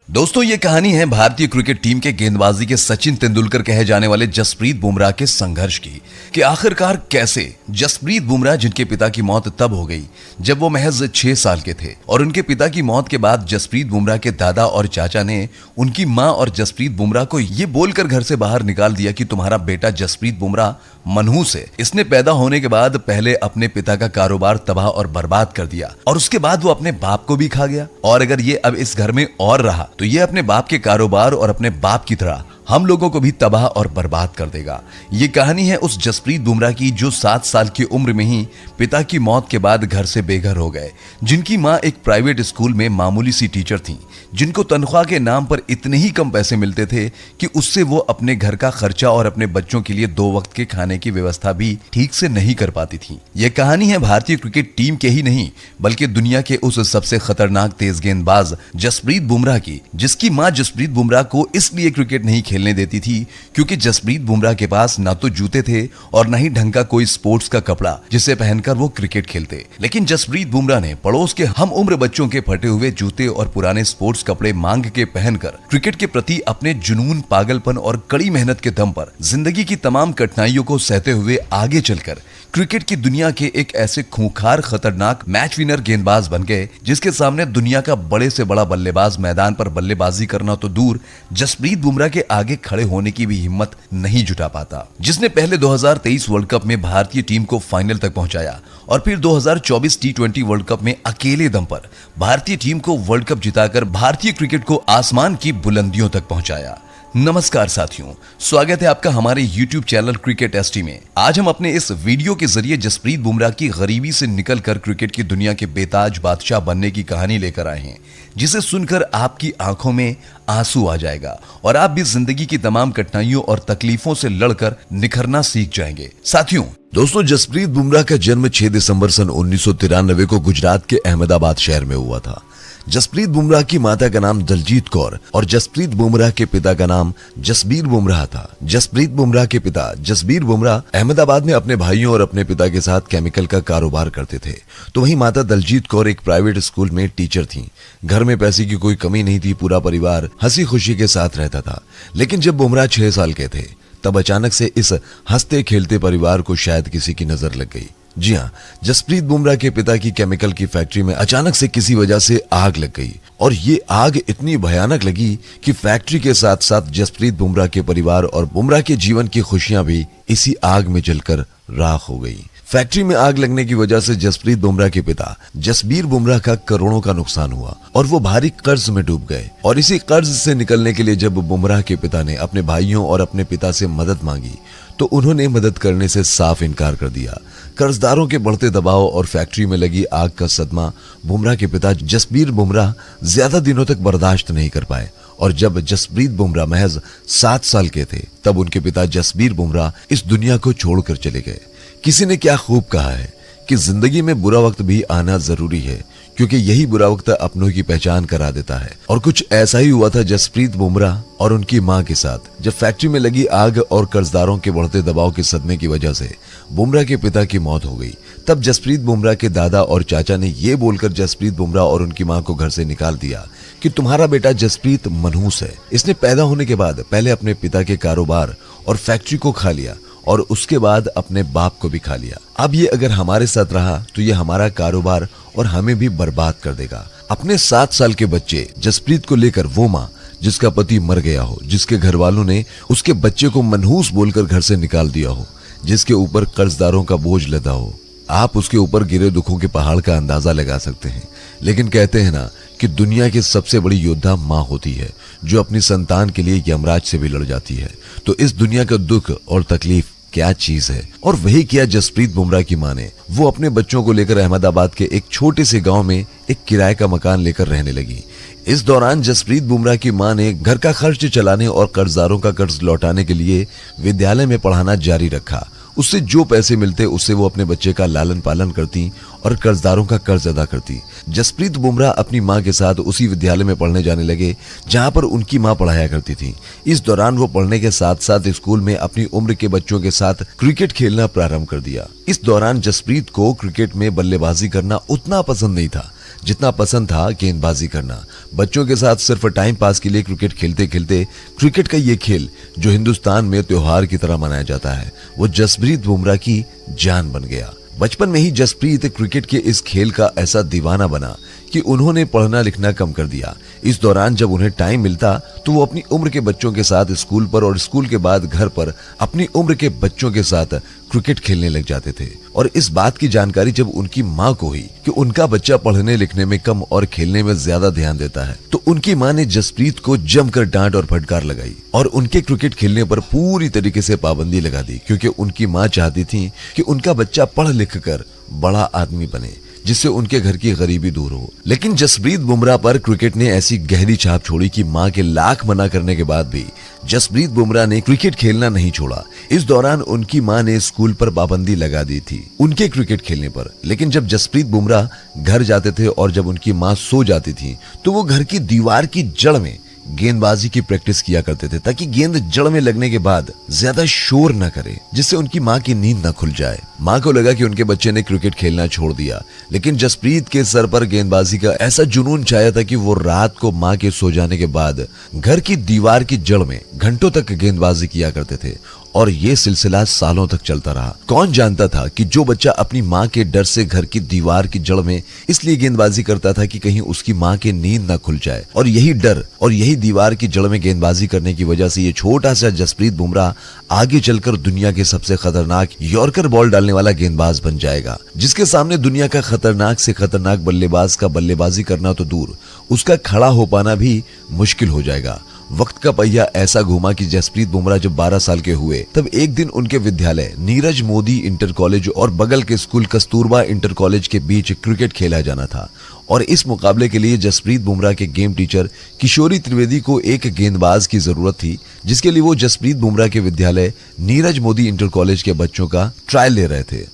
दोस्तों ये कहानी है भारतीय क्रिकेट टीम के गेंदबाजी के सचिन तेंदुलकर कहे जाने वाले जसप्रीत बुमराह के संघर्ष की कि आखिरकार कैसे जसप्रीत बुमराह, जिनके पिता की मौत तब हो गई जब वो महज 6 साल के थे, और उनके पिता की मौत के बाद जसप्रीत बुमराह के दादा और चाचा ने उनकी मां और जसप्रीत बुमराह को ये बोलकर घर से बाहर निकाल दिया कि तुम्हारा बेटा जसप्रीत बुमराह मनहूस है। इसने पैदा होने के बाद पहले अपने पिता का कारोबार तबाह और बर्बाद कर दिया और उसके बाद वो अपने बाप को भी खा गया, और अगर ये अब इस घर में और रहा तो ये अपने बाप के कारोबार और अपने बाप की तरह हम लोगों को भी तबाह और बर्बाद कर देगा। ये कहानी है उस जसप्रीत बुमराह की जो 7 साल की उम्र में ही पिता की मौत के बाद घर से बेघर हो गए, जिनकी मां एक प्राइवेट स्कूल में मामूली सी टीचर थी, जिनको तनख्वाह के नाम पर इतने ही कम पैसे मिलते थे कि उससे वो अपने घर का खर्चा और अपने बच्चों के लिए 2 वक्त के खाने की व्यवस्था भी ठीक से नहीं कर पाती थी। ये कहानी है भारतीय क्रिकेट टीम के ही नहीं बल्कि दुनिया के उस सबसे खतरनाक तेज गेंदबाज जसप्रीत बुमराह की, जिसकी मां जसप्रीत बुमराह को इसलिए क्रिकेट नहीं खेलने देती थी क्योंकि जसप्रीत बुमराह के पास ना तो जूते थे और ना ही ढंग का कोई स्पोर्ट्स का कपड़ा जिसे पहनकर वो क्रिकेट खेलते। लेकिन जसप्रीत बुमराह ने पड़ोस के हम उम्र बच्चों के फटे हुए जूते और पुराने स्पोर्ट्स कपड़े मांग के पहनकर क्रिकेट के प्रति अपने जुनून, पागलपन और कड़ी मेहनत के दम पर जिंदगी की तमाम कठिनाइयों को सहते हुए आगे चलकर क्रिकेट की दुनिया के एक ऐसे खूंखार, खतरनाक मैच विनर गेंदबाज बन गए जिसके सामने दुनिया का बड़े से बड़ा बल्लेबाज मैदान पर बल्लेबाजी करना तो दूर, जसप्रीत बुमराह के आगे खड़े होने की भी हिम्मत नहीं जुटा पाता। जिसने पहले 2023 वर्ल्ड कप में भारतीय टीम को फाइनल तक पहुंचाया और फिर 2024 टी20 वर्ल्ड कप में अकेले दम पर भारतीय टीम को वर्ल्ड कप जिताकर भारतीय क्रिकेट को आसमान की बुलंदियों तक पहुंचाया। नमस्कार साथियों, स्वागत है आपका हमारे YouTube चैनल क्रिकेट एसटी में। आज हम अपने इस वीडियो के जरिए जसप्रीत बुमराह की गरीबी से निकलकर क्रिकेट की दुनिया के बेताज बादशाह बनने की कहानी लेकर आए हैं, जिसे सुनकर आपकी आंखों में आंसू आ जाएगा और आप भी जिंदगी की तमाम कठिनाइयों और तकलीफों से लड़कर निखरना सीख जाएंगे। साथियों, दोस्तों, जसप्रीत बुमराह का जन्म 6 दिसंबर सन 1993 को गुजरात के अहमदाबाद शहर में हुआ था। जसप्रीत बुमराह की माता का नाम दलजीत कौर और जसप्रीत बुमराह के पिता का नाम जसबीर बुमराह था। जसप्रीत बुमराह के पिता जसबीर बुमराह अहमदाबाद में अपने भाइयों और अपने पिता के साथ केमिकल का कारोबार करते थे, तो वहीं माता दलजीत कौर एक प्राइवेट स्कूल में टीचर थी। घर में पैसे की कोई कमी नहीं थी, पूरा परिवार हंसी खुशी के साथ रहता था। लेकिन जब बुमराह 6 साल के थे तब अचानक से इस हंसते खेलते परिवार को शायद किसी की नजर लग गई। जी हाँ, जसप्रीत बुमराह के पिता की केमिकल की फैक्ट्री में अचानक से किसी वजह से आग लग गई और ये आग इतनी भयानक लगी कि फैक्ट्री के साथ साथ जसप्रीत बुमराह के परिवार और बुमराह के जीवन की खुशियां भी इसी आग में जलकर राख हो गई। फैक्ट्री में आग लगने की वजह से जसप्रीत बुमराह के पिता जसबीर बुमराह का करोड़ों का नुकसान हुआ और वो भारी कर्ज में डूब गए। और इसी कर्ज से निकलने के लिए जब बुमराह के पिता ने अपने भाइयों और अपने पिता से मदद मांगी तो उन्होंने मदद करने से साफ इनकार कर दिया। कर्जदारों के बढ़ते दबाव और फैक्ट्री में लगी आग का सदमा बुमराह के पिता जसबीर बुमराह ज्यादा दिनों तक बर्दाश्त नहीं कर पाए और जब जसप्रीत बुमराह महज 7 साल के थे तब उनके पिता जसबीर बुमराह इस दुनिया को छोड़कर चले गए। किसी ने क्या खूब कहा है कि जिंदगी में बुरा वक्त भी आना जरूरी है, क्योंकि यही बुरा वक्त अपनों की पहचान करा देता है। और कुछ ऐसा ही हुआ था जसप्रीत बुमराह और उनकी मां के साथ। जब फैक्ट्री में लगी आग और कर्जदारों के बढ़ते दबाव के सदमे की वजह से बुमराह के पिता की मौत हो गई, तब जसप्रीत बुमराह के दादा और चाचा ने ये बोलकर जसप्रीत बुमराह और उनकी मां को घर से निकाल दिया कि तुम्हारा बेटा जसप्रीत मनहूस है। इसने पैदा होने के बाद पहले अपने पिता के कारोबार और फैक्ट्री को खा लिया और उसके बाद अपने बाप को भी खा लिया। अब ये अगर हमारे साथ रहा तो ये हमारा कारोबार और हमें भी बर्बाद कर देगा। अपने 7 साल के बच्चे जसप्रीत को लेकर वो माँ जिसका पति मर गया हो, जिसके घर वालों ने उसके बच्चे को मनहूस बोलकर घर से निकाल दिया हो, जिसके ऊपर कर्जदारों का बोझ लदा हो, आप उसके ऊपर गिरे दुखों के पहाड़ का अंदाजा लगा सकते हैं। लेकिन कहते हैं ना कि दुनिया की सबसे बड़ी योद्धा माँ होती है, जो अपनी संतान के लिए यमराज से भी लड़ जाती है। तो इस दुनिया का दुख और तकलीफ क्या चीज है, और वही किया जसप्रीत बुमराह की मां ने। वो अपने बच्चों को लेकर अहमदाबाद के एक छोटे से गांव में एक किराए का मकान लेकर रहने लगी। इस दौरान जसप्रीत बुमराह की मां ने घर का खर्च चलाने और कर्जदारों का कर्ज लौटाने के लिए विद्यालय में पढ़ाना जारी रखा। उससे जो पैसे मिलते उससे वो अपने बच्चे का लालन पालन करती और कर्जदारों का कर्ज अदा करती। जसप्रीत बुमराह अपनी मां के साथ उसी विद्यालय में पढ़ने जाने लगे जहां पर उनकी मां पढ़ाया करती थी। इस दौरान वो पढ़ने के साथ साथ स्कूल में अपनी उम्र के बच्चों के साथ क्रिकेट खेलना प्रारंभ कर दिया। इस दौरान जसप्रीत को क्रिकेट में बल्लेबाजी करना उतना पसंद नहीं था, जितना पसंद था गेंदबाजी करना। बच्चों के साथ सिर्फ टाइम पास के लिए क्रिकेट खेलते खेलते क्रिकेट का ये खेल जो हिंदुस्तान में त्योहार की तरह मनाया जाता है, वो जसप्रीत बुमराह की जान बन गया। बचपन में ही जसप्रीत क्रिकेट के इस खेल का ऐसा दीवाना बना कि उन्होंने पढ़ना लिखना कम कर दिया। इस दौरान जब उन्हें टाइम मिलता तो वो अपनी उम्र के बच्चों के साथ स्कूल पर और स्कूल के बाद घर पर अपनी उम्र के बच्चों के साथ क्रिकेट खेलने लग जाते थे। और इस बात की जानकारी जब उनकी माँ को हुई कि उनका बच्चा पढ़ने लिखने में कम और खेलने में ज्यादा ध्यान देता है, तो उनकी माँ ने जसप्रीत को जमकर डांट और फटकार लगाई और उनके क्रिकेट खेलने पर पूरी तरीके से पाबंदी लगा दी, क्योंकि उनकी माँ चाहती थी कि उनका बच्चा पढ़ लिख कर बड़ा आदमी बने, जिससे उनके घर की गरीबी दूर हो। लेकिन जसप्रीत बुमराह पर क्रिकेट ने ऐसी गहरी छाप छोड़ी कि मां के लाख मना करने के बाद भी जसप्रीत बुमराह ने क्रिकेट खेलना नहीं छोड़ा। इस दौरान उनकी मां ने स्कूल पर पाबंदी लगा दी थी उनके क्रिकेट खेलने पर। लेकिन जब जसप्रीत बुमराह घर जाते थे और जब उनकी मां सो जाती थी तो वो घर की दीवार की जड़ में गेंदबाजी की प्रैक्टिस किया करते थे, ताकि गेंद जड़ में लगने के बाद ज्यादा शोर न करे, जिससे उनकी मां की नींद न खुल जाए। मां को लगा कि उनके बच्चे ने क्रिकेट खेलना छोड़ दिया, लेकिन जसप्रीत के सर पर गेंदबाजी का ऐसा जुनून छाया था कि वो रात को मां के सो जाने के बाद घर की दीवार की जड़ में घंटों तक गेंदबाजी किया करते थे और ये सिलसिला सालों तक चलता रहा। कौन जानता था कि जो बच्चा अपनी माँ के डर से घर की दीवार की जड़ में इसलिए गेंदबाजी करता था कि कहीं उसकी माँ की नींद न खुल जाए, और यही डर और यही दीवार की जड़ में गेंदबाजी करने की वजह से ये छोटा सा जसप्रीत बुमराह आगे चलकर दुनिया के सबसे खतरनाक यॉर्कर बॉल डालने वाला गेंदबाज बन जाएगा, जिसके सामने दुनिया का खतरनाक से खतरनाक बल्लेबाज का बल्लेबाजी करना तो दूर, उसका खड़ा हो पाना भी मुश्किल हो जाएगा। वक्त का पहिया ऐसा घूमा कि जसप्रीत बुमराह जब 12 साल के हुए तब एक दिन उनके विद्यालय नीरज मोदी इंटर कॉलेज और बगल के स्कूल कस्तूरबा इंटर कॉलेज के बीच क्रिकेट खेला जाना था, और इस मुकाबले के लिए जसप्रीत बुमराह के गेम टीचर किशोरी त्रिवेदी को एक गेंदबाज की जरूरत थी, जिसके लिए वो जसप्रीत बुमराह के विद्यालय नीरज मोदी इंटर कॉलेज के बच्चों का ट्रायल ले रहे थे।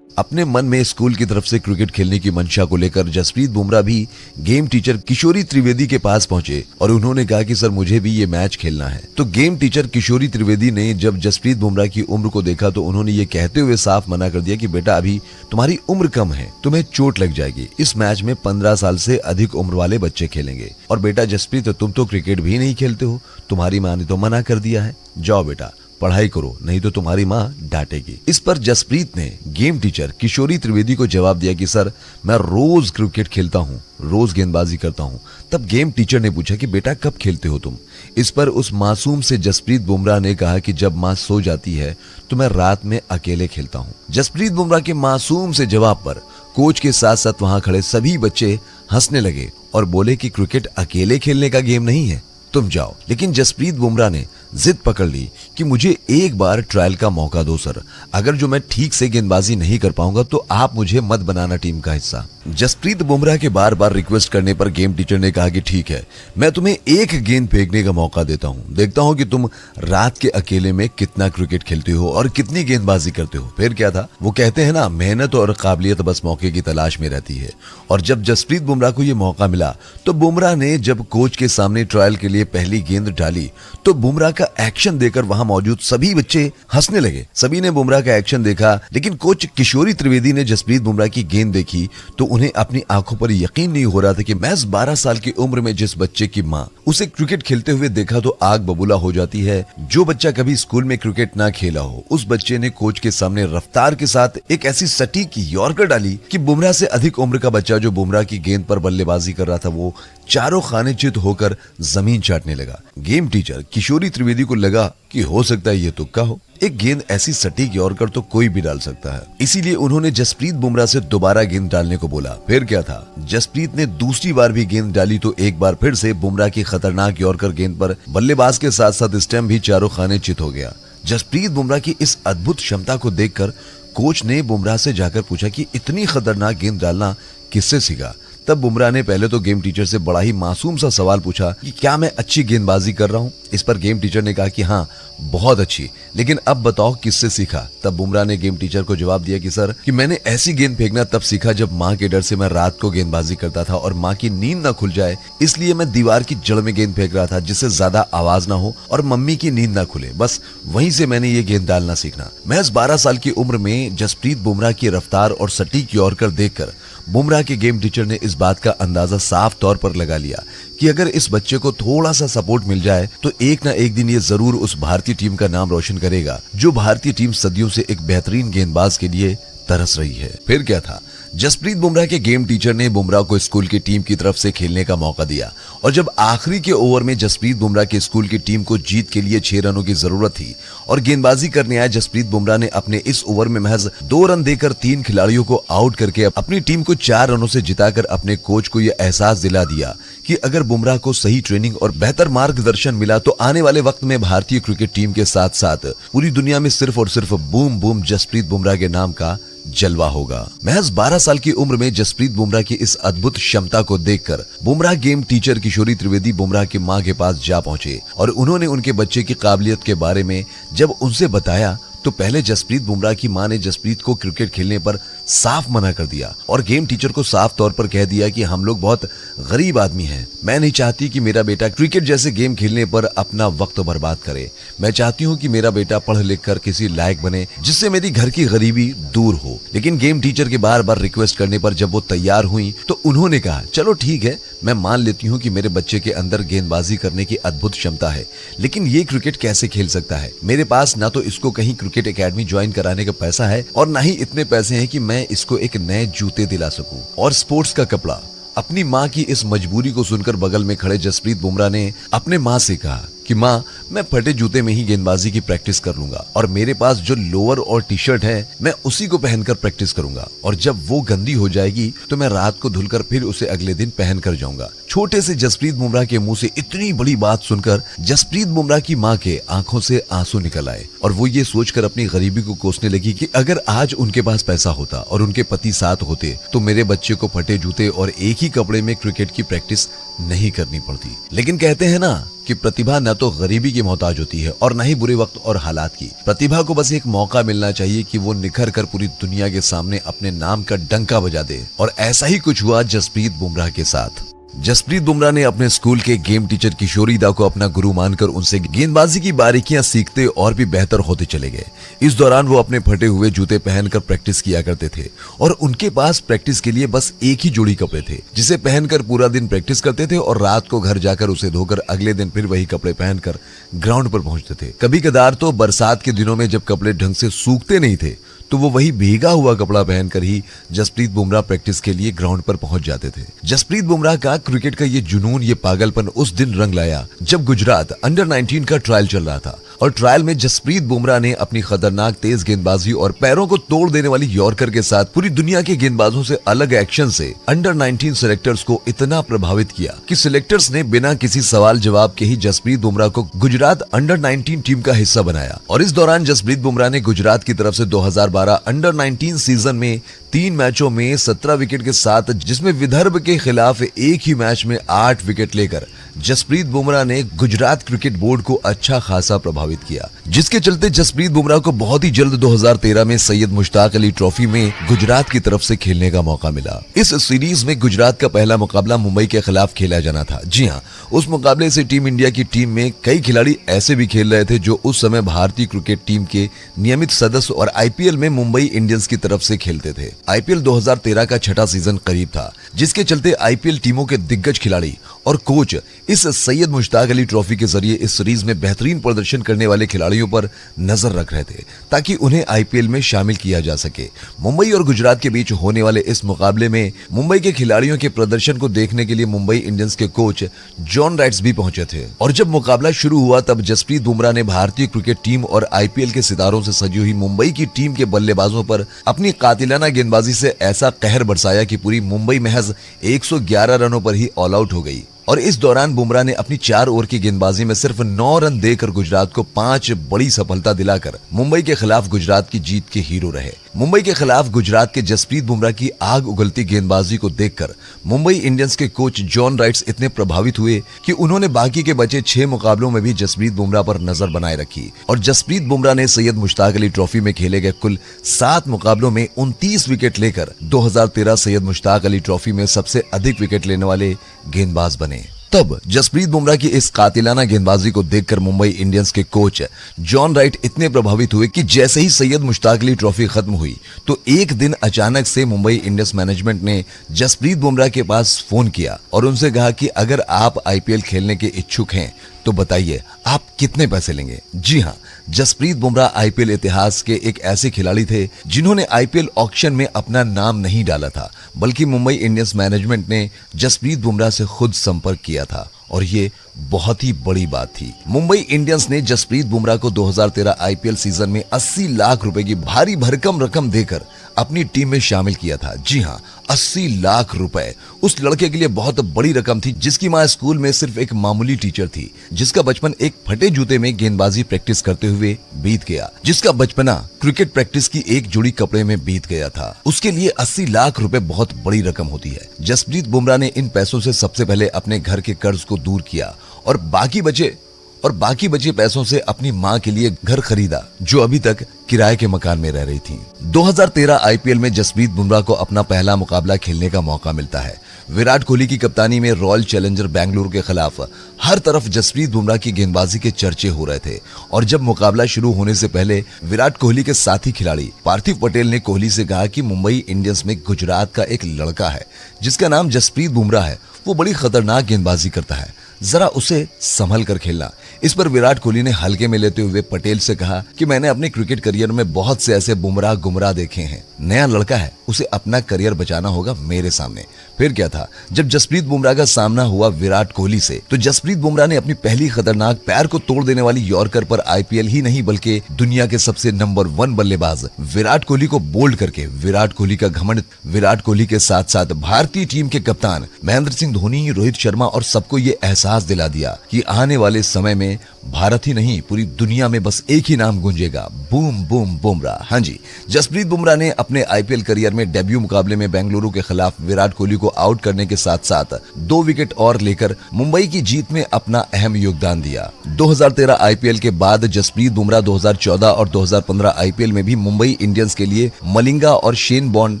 अपने मन में स्कूल की तरफ से क्रिकेट खेलने की मंशा को लेकर जसप्रीत बुमराह भी गेम टीचर किशोरी त्रिवेदी के पास पहुंचे और उन्होंने कहा कि सर मुझे भी ये मैच खेलना है। तो गेम टीचर किशोरी त्रिवेदी ने जब जसप्रीत बुमराह की उम्र को देखा तो उन्होंने ये कहते हुए साफ मना कर दिया कि बेटा अभी तुम्हारी उम्र कम है, तुम्हें चोट लग जाएगी, इस मैच में 15 साल से अधिक उम्र वाले बच्चे खेलेंगे। और बेटा जसप्रीत तुम तो क्रिकेट भी नहीं खेलते हो, तुम्हारी माँ ने तो मना कर दिया है, जाओ बेटा पढ़ाई करो, नहीं तो तुम्हारी माँ डांटेगी। इस पर जसप्रीत ने गेम टीचर किशोरी त्रिवेदी को जवाब दिया कि सर मैं रोज क्रिकेट खेलता हूँ, रोज गेंदबाजी करता हूँ। तब गेम टीचर ने पूछा कि बेटा कब खेलते हो तुम? इस पर उस मासूम से जसप्रीत बुमराह ने कहा कि जब माँ सो जाती है तो मैं रात में अकेले खेलता हूँ। जसप्रीत बुमराह के मासूम से जवाब पर कोच के साथ साथ वहां खड़े सभी बच्चे हंसने लगे और बोले कि क्रिकेट अकेले खेलने का गेम नहीं है, तुम जाओ। लेकिन जसप्रीत बुमराह ने जिद पकड़ ली कि मुझे एक बार ट्रायल का मौका दो सर, अगर जो मैं ठीक से गेंदबाजी नहीं कर पाऊंगा तो आप मुझे मत बनाना टीम का हिस्सा। जसप्रीत बुमराह के बार बार रिक्वेस्ट करने पर गेम टीचर ने कहा कि ठीक है, मैं तुम्हें एक गेंद फेंकने का मौका देता हूं, देखता हूं कि तुम रात के अकेले में कितना क्रिकेट खेलते हो और कितनी गेंदबाजी करते हो। फिर क्या था, वो कहते हैं ना, मेहनत और काबिलियत बस मौके की तलाश में रहती है। और जब जसप्रीत बुमराह को यह मौका मिला तो बुमराह ने जब कोच के सामने ट्रायल के लिए पहली गेंद डाली तो बुमराह का एक्शन देखकर वहां मौजूद सभी बच्चे हंसने लगे। सभी ने बुमराह का एक्शन देखा, लेकिन कोच किशोरी त्रिवेदी ने जसप्रीत बुमराह की गेंद देखी तो उन्हें अपनी आंखों पर यकीन नहीं हो रहा था कि महज 12 साल की उम्र में जिस बच्चे की मां उसे क्रिकेट खेलते हुए देखा तो आग बबूला हो जाती है। जो बच्चा कभी स्कूल में क्रिकेट ना खेला हो, उस बच्चे ने कोच के सामने रफ्तार के साथ एक ऐसी सटीक यॉर्कर डाली कि बुमराह से अधिक उम्र का बच्चा जो बुमराह की गेंद पर बल्लेबाजी कर रहा था वो चारों खाने चित होकर जमीन चाटने लगा। गेम टीचर किशोरी त्रिवेदी को लगा कि हो सकता है ये तुक्का हो, एक गेंद ऐसी सटीक यॉर्कर तो कोई भी डाल सकता है। इसीलिए उन्होंने जसप्रीत बुमराह से दोबारा गेंद डालने को बोला। फिर क्या था, जसप्रीत ने दूसरी बार भी गेंद डाली तो एक बार फिर से बुमराह की खतरनाक यॉर्कर गेंद पर बल्लेबाज के साथ साथ स्टंप भी चारों खाने चित हो गया। जसप्रीत बुमराह की इस अद्भुत क्षमता को देखकर कोच ने बुमराह से जाकर पूछा कि इतनी खतरनाक गेंद डालना किससे सीखा। तब बुमराह ने पहले तो गेम टीचर से बड़ा ही मासूम सा सवाल पूछा कि क्या मैं अच्छी गेंदबाजी कर रहा हूं। इस पर गेम टीचर ने कहा कि हाँ बहुत अच्छी, लेकिन अब बताओ किससे सीखा। तब बुमराह ने गेम टीचर को जवाब दिया कि सर कि मैंने ऐसी गेंद फेंकना तब सीखा जब माँ के डर से मैं रात को गेंदबाजी करता था और माँ की नींद ना खुल जाए, इसलिए मैं दीवार की जड़ में गेंद फेंक रहा था जिससे ज्यादा आवाज ना हो और मम्मी की नींद ना खुले। बस वहीं से मैंने ये गेंद डालना सीखना। महज 12 साल की उम्र में जसप्रीत बुमराह की रफ्तार और सटीक यॉर्कर देखकर बुमराह के गेम टीचर ने इस बात का अंदाजा साफ तौर पर लगा लिया कि अगर इस बच्चे को थोड़ा सा सपोर्ट मिल जाए तो एक ना एक दिन ये जरूर उस भारतीय टीम का नाम रोशन करेगा, जो भारतीय टीम सदियों से एक बेहतरीन गेंदबाज के लिए तरस रही है। फिर क्या था, जसप्रीत बुमराह के गेम टीचर ने बुमराह को स्कूल की टीम की तरफ से खेलने का मौका दिया और जब आखिरी के ओवर में जसप्रीत बुमराह के स्कूल की टीम को जीत के लिए 6 रनों की जरूरत थी और गेंदबाजी करने आए जसप्रीत बुमराह ने अपने इस ओवर में महज 2 रन देकर 3 खिलाड़ियों को आउट करके अपनी टीम को 4 रनों से जिताकर अपने कोच को यह एहसास दिला दिया कि अगर बुमराह को सही ट्रेनिंग और बेहतर मार्गदर्शन मिला तो आने वाले वक्त में भारतीय क्रिकेट टीम के साथ साथ पूरी दुनिया में सिर्फ और सिर्फ बूम बूम जसप्रीत बुमराह के नाम का जलवा होगा। महज 12 साल की उम्र में जसप्रीत बुमराह की इस अद्भुत क्षमता को देखकर बुमराह गेम टीचर किशोरी त्रिवेदी बुमराह की मां के पास जा पहुंचे और उन्होंने उनके बच्चे की काबिलियत के बारे में जब उनसे बताया तो पहले जसप्रीत बुमराह की मां ने जसप्रीत को क्रिकेट खेलने पर साफ मना कर दिया और गेम टीचर को साफ तौर पर कह दिया कि हम लोग बहुत गरीब आदमी हैं, मैं नहीं चाहती कि मेरा बेटा क्रिकेट जैसे गेम खेलने पर अपना वक्त बर्बाद करे। मैं चाहती हूं कि मेरा बेटा पढ़ लिख कर किसी लायक बने जिससे मेरी घर की गरीबी दूर हो। लेकिन गेम टीचर के बार बार रिक्वेस्ट करने पर जब वो तैयार हुई तो उन्होंने कहा, चलो ठीक है, मैं मान लेती हूँ कि मेरे बच्चे के अंदर गेंदबाजी करने की अद्भुत क्षमता है, लेकिन ये क्रिकेट कैसे खेल सकता है? मेरे पास ना तो इसको कहीं क्रिकेट एकेडमी ज्वाइन कराने का पैसा है और ना ही इतने पैसे हैं कि मैं इसको एक नए जूते दिला सकूं और स्पोर्ट्स का कपड़ा। अपनी मां की इस मजबूरी को सुनकर बगल में खड़े जसप्रीत बुमराह ने अपने मां से कहा कि मां, मैं फटे जूते में ही गेंदबाजी की प्रैक्टिस कर लूंगा और मेरे पास जो लोअर और टी शर्ट है मैं उसी को पहनकर प्रैक्टिस करूंगा और जब वो गंदी हो जाएगी तो मैं रात को धुलकर फिर उसे अगले दिन पहन कर जाऊंगा। छोटे से जसप्रीत बुमराह के मुंह से इतनी बड़ी बात सुनकर जसप्रीत बुमराह की मां के आंखों से आंसू निकल आए और वो ये सोचकर अपनी गरीबी को कोसने लगी कि अगर आज उनके पास पैसा होता और उनके पति साथ होते तो मेरे बच्चे को फटे जूते और एक ही कपड़े में क्रिकेट की प्रैक्टिस नहीं करनी पड़ती। लेकिन कहते हैं ना कि प्रतिभा न तो गरीबी की मोहताज होती है और न ही बुरे वक्त और हालात की। प्रतिभा को बस एक मौका मिलना चाहिए कि वो निखर कर पूरी दुनिया के सामने अपने नाम का डंका बजा दे और ऐसा ही कुछ हुआ जसप्रीत बुमराह के साथ। जसप्रीत बुमराह ने अपने स्कूल के गेम टीचर किशोरी दा को अपना गुरु मानकर उनसे गेंदबाजी की बारीकियां सीखते और भी बेहतर होते चले गए। इस दौरान वो अपने फटे हुए जूते पहनकर प्रैक्टिस किया करते थे और उनके पास प्रैक्टिस के लिए बस एक ही जोड़ी कपड़े थे जिसे पहनकर पूरा दिन प्रैक्टिस करते थे और रात को घर जाकर उसे धोकर अगले दिन फिर वही कपड़े पहनकर ग्राउंड पर पहुंचते थे। कभी कदार तो बरसात के दिनों में जब कपड़े ढंग से सूखते नहीं थे तो वो वही भीगा हुआ कपड़ा पहनकर ही जसप्रीत बुमराह प्रैक्टिस के लिए ग्राउंड पर पहुंच जाते थे। जसप्रीत बुमराह का क्रिकेट का ये जुनून, ये पागलपन उस दिन रंग लाया जब गुजरात अंडर 19 का ट्रायल चल रहा था और ट्रायल में जसप्रीत बुमराह ने अपनी खतरनाक तेज गेंदबाजी और पैरों को तोड़ देने वाली यॉर्कर के साथ पूरी दुनिया के गेंदबाजों से अलग एक्शन से अंडर 19 सिलेक्टर्स को इतना प्रभावित किया कि सिलेक्टर्स ने बिना किसी सवाल जवाब के ही जसप्रीत बुमराह को गुजरात अंडर 19 टीम का हिस्सा बनाया। और इस दौरान जसप्रीत बुमराह ने गुजरात की तरफ से 2012 अंडर 19 सीजन में 3 मैचों में 17 विकेट के साथ, जिसमें विदर्भ के खिलाफ एक ही मैच में 8 विकेट लेकर जसप्रीत बुमराह ने गुजरात क्रिकेट बोर्ड को अच्छा खासा प्रभावित किया, जिसके चलते जसप्रीत बुमराह को बहुत ही जल्द 2013 में सैयद मुश्ताक अली ट्रॉफी में गुजरात की तरफ से खेलने का मौका मिला। इस सीरीज में गुजरात का पहला मुकाबला मुंबई के खिलाफ खेला जाना था। जी हाँ, उस मुकाबले से टीम इंडिया की टीम में कई खिलाड़ी ऐसे भी खेल रहे थे जो उस समय भारतीय क्रिकेट टीम के नियमित सदस्य और आईपीएल में मुंबई इंडियंस की तरफ से खेलते थे। आईपीएल 2013 का छठा सीजन करीब था, जिसके चलते आईपीएल टीमों के दिग्गज खिलाड़ी और कोच इस सैयद मुश्ताक अली ट्रॉफी के जरिए इस सीरीज में बेहतरीन प्रदर्शन करने वाले खिलाड़ियों पर नजर रख रहे थे ताकि उन्हें आईपीएल में शामिल किया जा सके। मुंबई और गुजरात के बीच होने वाले इस मुकाबले में मुंबई के खिलाड़ियों के प्रदर्शन को देखने के लिए मुंबई इंडियंस के कोच जॉन राइट्स भी पहुंचे थे और जब मुकाबला शुरू हुआ तब जसप्रीत बुमराह ने भारतीय क्रिकेट टीम और आईपीएल के सितारों से सजी हुई मुंबई की टीम के बल्लेबाजों पर अपनी कातिलाना गेंदबाजी से ऐसा कहर बरसाया कि पूरी मुंबई महज 111 रनों पर ही ऑल आउट हो गई। और इस दौरान बुमराह ने अपनी 4 ओवर की गेंदबाजी में सिर्फ 9 रन देकर गुजरात को 5 बड़ी सफलता दिलाकर मुंबई के खिलाफ गुजरात की जीत के हीरो रहे। मुंबई के खिलाफ गुजरात के जसप्रीत बुमराह की आग उगलती गेंदबाजी को देखकर मुंबई इंडियंस के कोच जॉन राइट्स इतने प्रभावित हुए कि उन्होंने बाकी के बचे 6 मुकाबलों में भी जसप्रीत बुमराह पर नजर बनाए रखी और जसप्रीत बुमराह ने सैयद मुश्ताक अली ट्रॉफी में खेले गए कुल 7 मुकाबलों में 29 विकेट लेकर 2013 सैयद मुश्ताक अली ट्रॉफी में सबसे अधिक विकेट लेने वाले गेंदबाज बने। तब जसप्रीत बुमराह की इस कातिलाना गेंदबाजी को देखकर मुंबई इंडियंस के कोच जॉन राइट इतने प्रभावित हुए कि जैसे ही सैयद मुश्ताक अली ट्रॉफी खत्म हुई तो एक दिन अचानक से मुंबई इंडियंस मैनेजमेंट ने जसप्रीत बुमराह के पास फोन किया और उनसे कहा कि अगर आप आईपीएल खेलने के इच्छुक हैं तो बताइए आप कितने पैसे लेंगे। जी हाँ, जसप्रीत बुमराह आईपीएल इतिहास के एक ऐसे खिलाड़ी थे जिन्होंने आईपीएल ऑक्शन में अपना नाम नहीं डाला था, बल्कि मुंबई इंडियंस मैनेजमेंट ने जसप्रीत बुमराह से खुद संपर्क किया था और ये बहुत ही बड़ी बात थी। मुंबई इंडियंस ने जसप्रीत बुमराह को 2013 आईपीएल सीजन में 80 लाख रुपए की भारी भरकम रकम देकर अपनी टीम में शामिल किया था। जी हाँ, 80 लाख रुपए उस लड़के के लिए बहुत बड़ी रकम थी जिसकी मां स्कूल में सिर्फ एक मामूली टीचर थी, जिसका बचपन एक फटे जूते में गेंदबाजी प्रैक्टिस करते हुए बीत गया, जिसका बचपना क्रिकेट प्रैक्टिस की एक जोड़ी कपड़े में बीत गया था। उसके लिए 80 लाख रुपए बहुत बड़ी रकम होती है। जसप्रीत बुमराह ने इन पैसों से सबसे पहले अपने घर के कर्ज को दूर किया और बाकी बचे पैसों से अपनी मां के लिए घर खरीदा, जो अभी तक किराए के मकान में रह रही थी। 2013 आईपीएल में जसप्रीत बुमराह को अपना पहला मुकाबला खेलने का मौका मिलता है। विराट कोहली की कप्तानी में रॉयल चैलेंजर बेंगलुरु के खिलाफ हर तरफ जसप्रीत बुमराह की गेंदबाजी के चर्चे हो रहे थे और जब मुकाबला शुरू होने से पहले विराट कोहली के साथी खिलाड़ी पार्थिव पटेल ने कोहली से कहा कि मुंबई इंडियंस में गुजरात का एक लड़का है जिसका नाम जसप्रीत बुमराह है, वो बड़ी खतरनाक गेंदबाजी करता है, जरा उसे संभल कर खेलना। इस पर विराट कोहली ने हल्के में लेते हुए पटेल से कहा कि मैंने अपने क्रिकेट करियर में बहुत से ऐसे बुमराह गुमराह देखे हैं, नया लड़का है, उसे अपना करियर बचाना होगा मेरे सामने। फिर क्या था, जब जसप्रीत बुमराह का सामना हुआ विराट कोहली से तो जसप्रीत बुमराह ने अपनी पहली खतरनाक पैर को तोड़ देने वाली यॉर्कर पर आईपीएल ही नहीं बल्कि दुनिया के सबसे नंबर 1 बल्लेबाज विराट कोहली को बोल्ड करके विराट कोहली का घमंड, विराट कोहली के साथ साथ भारतीय टीम के कप्तान महेंद्र सिंह धोनी, रोहित शर्मा और सबको ये एहसास दिला दिया कि आने वाले समय में भारत ही नहीं पूरी दुनिया में बस एक ही नाम गूंजेगा, बूम बूम बुमराह। हाँ जी, जसप्रीत बुमराह ने अपने आईपीएल करियर में डेब्यू मुकाबले में बेंगलुरु के खिलाफ विराट कोहली को आउट करने के साथ साथ 2 विकेट और लेकर मुंबई की जीत में अपना अहम योगदान दिया। 2013 आईपीएल के बाद जसप्रीत बुमराह 2014 और 2015 आईपीएल में भी मुंबई इंडियंस के लिए मलिंगा और शेन बॉन्ड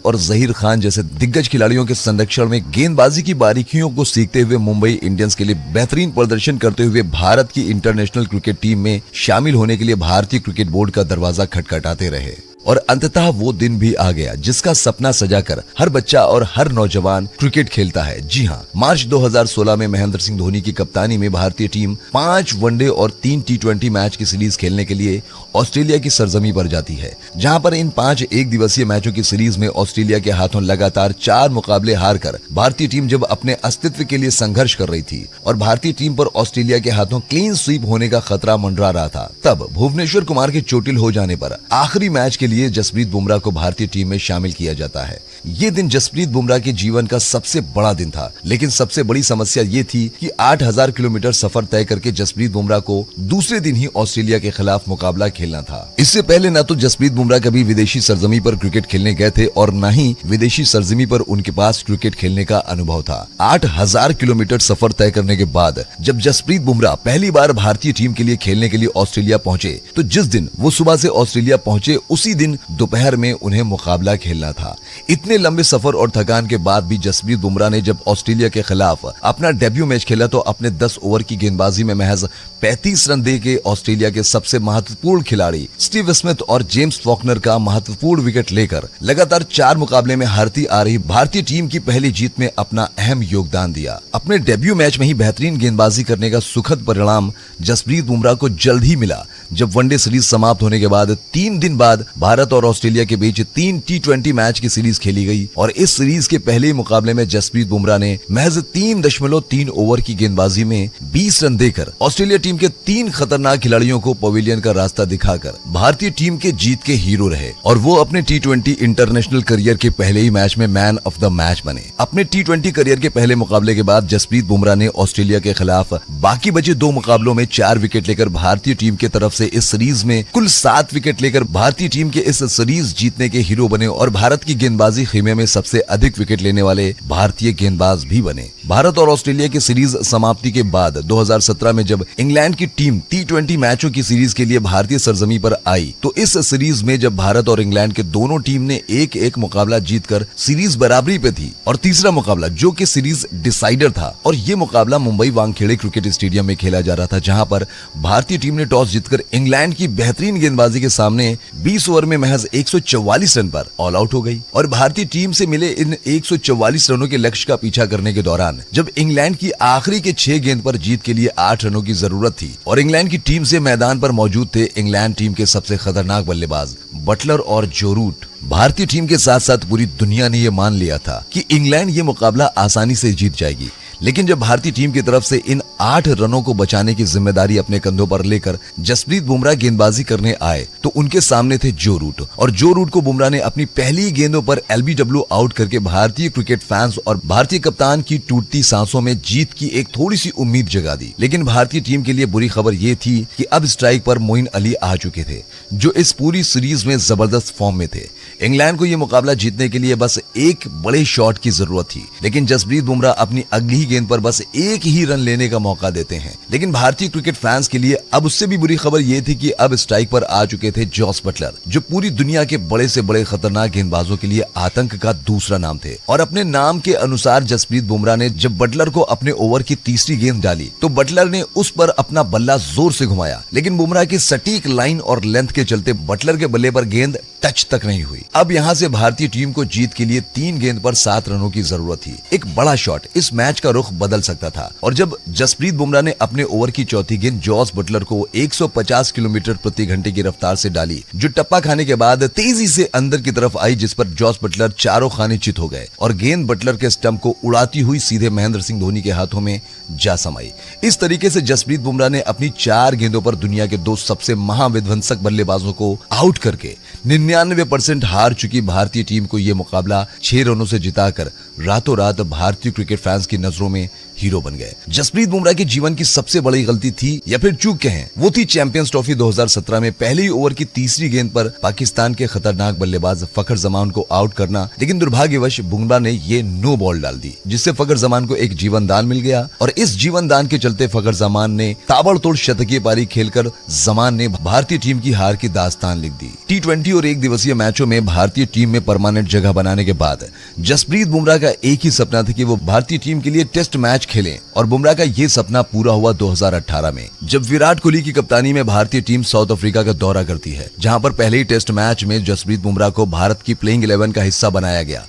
और जहीर खान जैसे दिग्गज खिलाड़ियों के संरक्षण में गेंदबाजी की बारीकियों को सीखते हुए मुंबई इंडियंस के लिए बेहतरीन प्रदर्शन करते हुए भारत की इंटरनेशनल क्रिकेट टीम में शामिल होने के लिए भारतीय क्रिकेट बोर्ड का दरवाजा खटखटाते रहे और अंततः वो दिन भी आ गया जिसका सपना सजाकर हर बच्चा और हर नौजवान क्रिकेट खेलता है। जी हाँ, मार्च 2016 में महेंद्र सिंह धोनी की कप्तानी में भारतीय टीम 5 वनडे और 3 टी20 मैच की सीरीज खेलने के लिए ऑस्ट्रेलिया की सरजमी पर जाती है, जहां पर इन 5 एक दिवसीय मैचों की सीरीज में ऑस्ट्रेलिया के हाथों लगातार 4 मुकाबले हारकर भारतीय टीम जब अपने अस्तित्व के लिए संघर्ष कर रही थी और भारतीय टीम पर ऑस्ट्रेलिया के हाथों क्लीन स्वीप होने का खतरा मंडरा रहा था, तब भुवनेश्वर कुमार के चोटिल हो जाने पर आखिरी मैच के लिए जसप्रीत बुमराह को भारतीय टीम में शामिल किया जाता है। ये दिन जसप्रीत बुमराह के जीवन का सबसे बड़ा दिन था, लेकिन सबसे बड़ी समस्या ये थी कि 8000 किलोमीटर सफर तय करके जसप्रीत बुमराह को दूसरे दिन ही ऑस्ट्रेलिया के खिलाफ मुकाबला खेलना था। इससे पहले न तो जसप्रीत बुमराह कभी विदेशी सरजमी पर क्रिकेट खेलने गए थे और न ही विदेशी सरजमी पर उनके पास क्रिकेट खेलने का अनुभव था। 8000 किलोमीटर सफर तय करने के बाद जब जसप्रीत बुमराह पहली बार भारतीय टीम के लिए खेलने के लिए ऑस्ट्रेलिया पहुंचे तो जिस दिन वो सुबह से ऑस्ट्रेलिया पहुंचे उसी दिन दोपहर में उन्हें मुकाबला खेलना था। इतने लंबे सफर और थकान के बाद भी जसप्रीत बुमराह ने जब ऑस्ट्रेलिया के खिलाफ अपना डेब्यू मैच खेला तो अपने 10 ओवर की गेंदबाजी में महज 35 रन दे के ऑस्ट्रेलिया के सबसे महत्वपूर्ण खिलाड़ी स्टीव स्मिथ और जेम्स फॉकनर का महत्वपूर्ण विकेट लेकर लगातार 4 मुकाबले में हारती आ रही भारतीय टीम की पहली जीत में अपना अहम योगदान दिया। अपने डेब्यू मैच में ही बेहतरीन गेंदबाजी करने का सुखद परिणाम जसप्रीत बुमराह को जल्द ही मिला जब वनडे सीरीज समाप्त होने के बाद 3 दिन बाद भारत और ऑस्ट्रेलिया के बीच 3 टी20 मैच की सीरीज खेली गई और इस सीरीज के पहले मुकाबले में जसप्रीत बुमराह ने महज 3.3 ओवर की गेंदबाजी में 20 रन देकर ऑस्ट्रेलिया टीम के 3 खतरनाक खिलाड़ियों को पवेलियन का रास्ता दिखाकर भारतीय टीम के जीत के हीरो रहे और वो अपने टी20 इंटरनेशनल करियर के पहले ही मैच में मैन ऑफ द मैच बने। अपने टी20 करियर के पहले मुकाबले के बाद जसप्रीत बुमराह ने ऑस्ट्रेलिया के खिलाफ बाकी बचे 2 मुकाबलों में 4 विकेट लेकर भारतीय टीम की तरफ से इस सीरीज में कुल 7 विकेट लेकर भारतीय टीम के इस सीरीज जीतने के हीरो बने और भारत की गेंदबाजी खेमे में सबसे अधिक विकेट लेने वाले भारतीय गेंदबाज भी बने। भारत और ऑस्ट्रेलिया की सीरीज समाप्ति के बाद 2017 में जब इंग्लैंड की टीम T20 मैचों की सीरीज के लिए भारतीय सरजमी पर आई, तो इस सीरीज में जब भारत और इंग्लैंड के दोनों टीम ने एक एक मुकाबला जीतकर सीरीज बराबरी पे थी और तीसरा मुकाबला जो कि सीरीज डिसाइडर था, और ये मुकाबला मुंबई वानखेड़े क्रिकेट स्टेडियम में खेला जा रहा था, जहां पर भारतीय टीम ने टॉस जीतकर इंग्लैंड की बेहतरीन गेंदबाजी के सामने 20 ओवर में महज 144 रन पर ऑल आउट हो गई। और भारतीय टीम से मिले इन 144 रनों के लक्ष्य का पीछा करने के दौरान जब इंग्लैंड की आखिरी के 6 गेंद पर जीत के लिए 8 रनों की जरूरत थी और इंग्लैंड की टीम से मैदान पर मौजूद थे इंग्लैंड टीम के सबसे खतरनाक बल्लेबाज बटलर और जो रूट, भारतीय टीम के साथ साथ पूरी दुनिया ने यह मान लिया था कि इंग्लैंड ये मुकाबला आसानी से जीत जाएगी। लेकिन जब भारतीय टीम की तरफ से इन 8 रनों को बचाने की जिम्मेदारी अपने कंधों पर लेकर जसप्रीत बुमराह गेंदबाजी करने आए, तो उनके सामने थे जो रूट, और जो रूट को बुमराह ने अपनी पहली गेंदों पर LBW आउट करके भारतीय क्रिकेट फैंस और भारतीय कप्तान की टूटती सांसों में जीत की एक थोड़ी सी उम्मीद जगा दी। लेकिन भारतीय टीम के लिए बुरी खबर ये थी कि अब स्ट्राइक पर मोइन अली आ चुके थे, जो इस पूरी सीरीज में जबरदस्त फॉर्म में थे। इंग्लैंड को यह मुकाबला जीतने के लिए बस एक बड़े शॉट की जरूरत थी, लेकिन जसप्रीत बुमराह अपनी अगली गेंद पर बस एक ही रन लेने का मौका देते हैं। लेकिन भारतीय क्रिकेट फैंस के लिए अब उससे भी बुरी खबर यह थी कि अब स्ट्राइक पर आ चुके थे जॉस बटलर, जो पूरी दुनिया के बड़े से बड़े खतरनाक गेंदबाजों के लिए आतंक का दूसरा नाम थे। और अपने नाम के अनुसार जसप्रीत बुमराह ने जब बटलर को अपने ओवर की तीसरी गेंद डाली तो बटलर ने उस पर अपना बल्ला जोर से घुमाया, लेकिन बुमराह की सटीक लाइन और लेंथ के चलते बटलर के बल्ले पर गेंद टच तक नहीं हुई। अब यहां से भारतीय टीम को जीत के लिए 3 गेंद पर 7 रनों की जरूरत थी। एक बड़ा शॉट इस मैच का रुख बदल सकता था, और जब जसप्रीत बुमराह ने अपने ओवर की चौथी गेंद जॉस बटलर को 150 किलोमीटर प्रति घंटे की रफ्तार से डाली, जो टप्पा खाने के बाद तेजी से अंदर की तरफ आई, जिस पर जॉस बटलर चारों खाने चित हो गए और गेंद बटलर के स्टंप को उड़ाती हुई सीधे महेंद्र सिंह धोनी के हाथों में जा समाई। इस तरीके से जसप्रीत बुमराह ने अपनी 4 गेंदों पर दुनिया के 2 सबसे महाविध्वंसक बल्लेबाजों को आउट करके 99% हार चुकी भारतीय टीम को यह मुकाबला 6 रनों से जिताकर रातों रात भारतीय क्रिकेट फैंस की नजरों में हीरो बन गए। जसप्रीत बुमराह के जीवन की सबसे बड़ी गलती थी या फिर चूक कहें, वो थी चैंपियंस ट्रॉफी 2017 में पहले ही ओवर की तीसरी गेंद पर पाकिस्तान के खतरनाक बल्लेबाज फखर जमान को आउट करना। लेकिन दुर्भाग्यवश बुमराह ने ये नो बॉल डाल दी, जिससे फखर जमान को एक जीवन दान मिल गया, और इस जीवन दान के चलते फखर जमान ने ताबड़तोड़ शतकीय पारी खेलकर जमान ने भारतीय टीम की हार की दास्तान लिख दी। T20 और 1 दिवसीय मैचों में भारतीय टीम में परमानेंट जगह बनाने के बाद जसप्रीत बुमराह का एक ही सपना था कि वो भारतीय टीम के लिए टेस्ट मैच खेलें, और बुमराह का ये सपना पूरा हुआ 2018 में, जब विराट कोहली की कप्तानी में भारतीय टीम साउथ अफ्रीका का दौरा करती है, जहां पर पहले ही टेस्ट मैच में जसप्रीत बुमराह को भारत की प्लेइंग 11 का हिस्सा बनाया गया।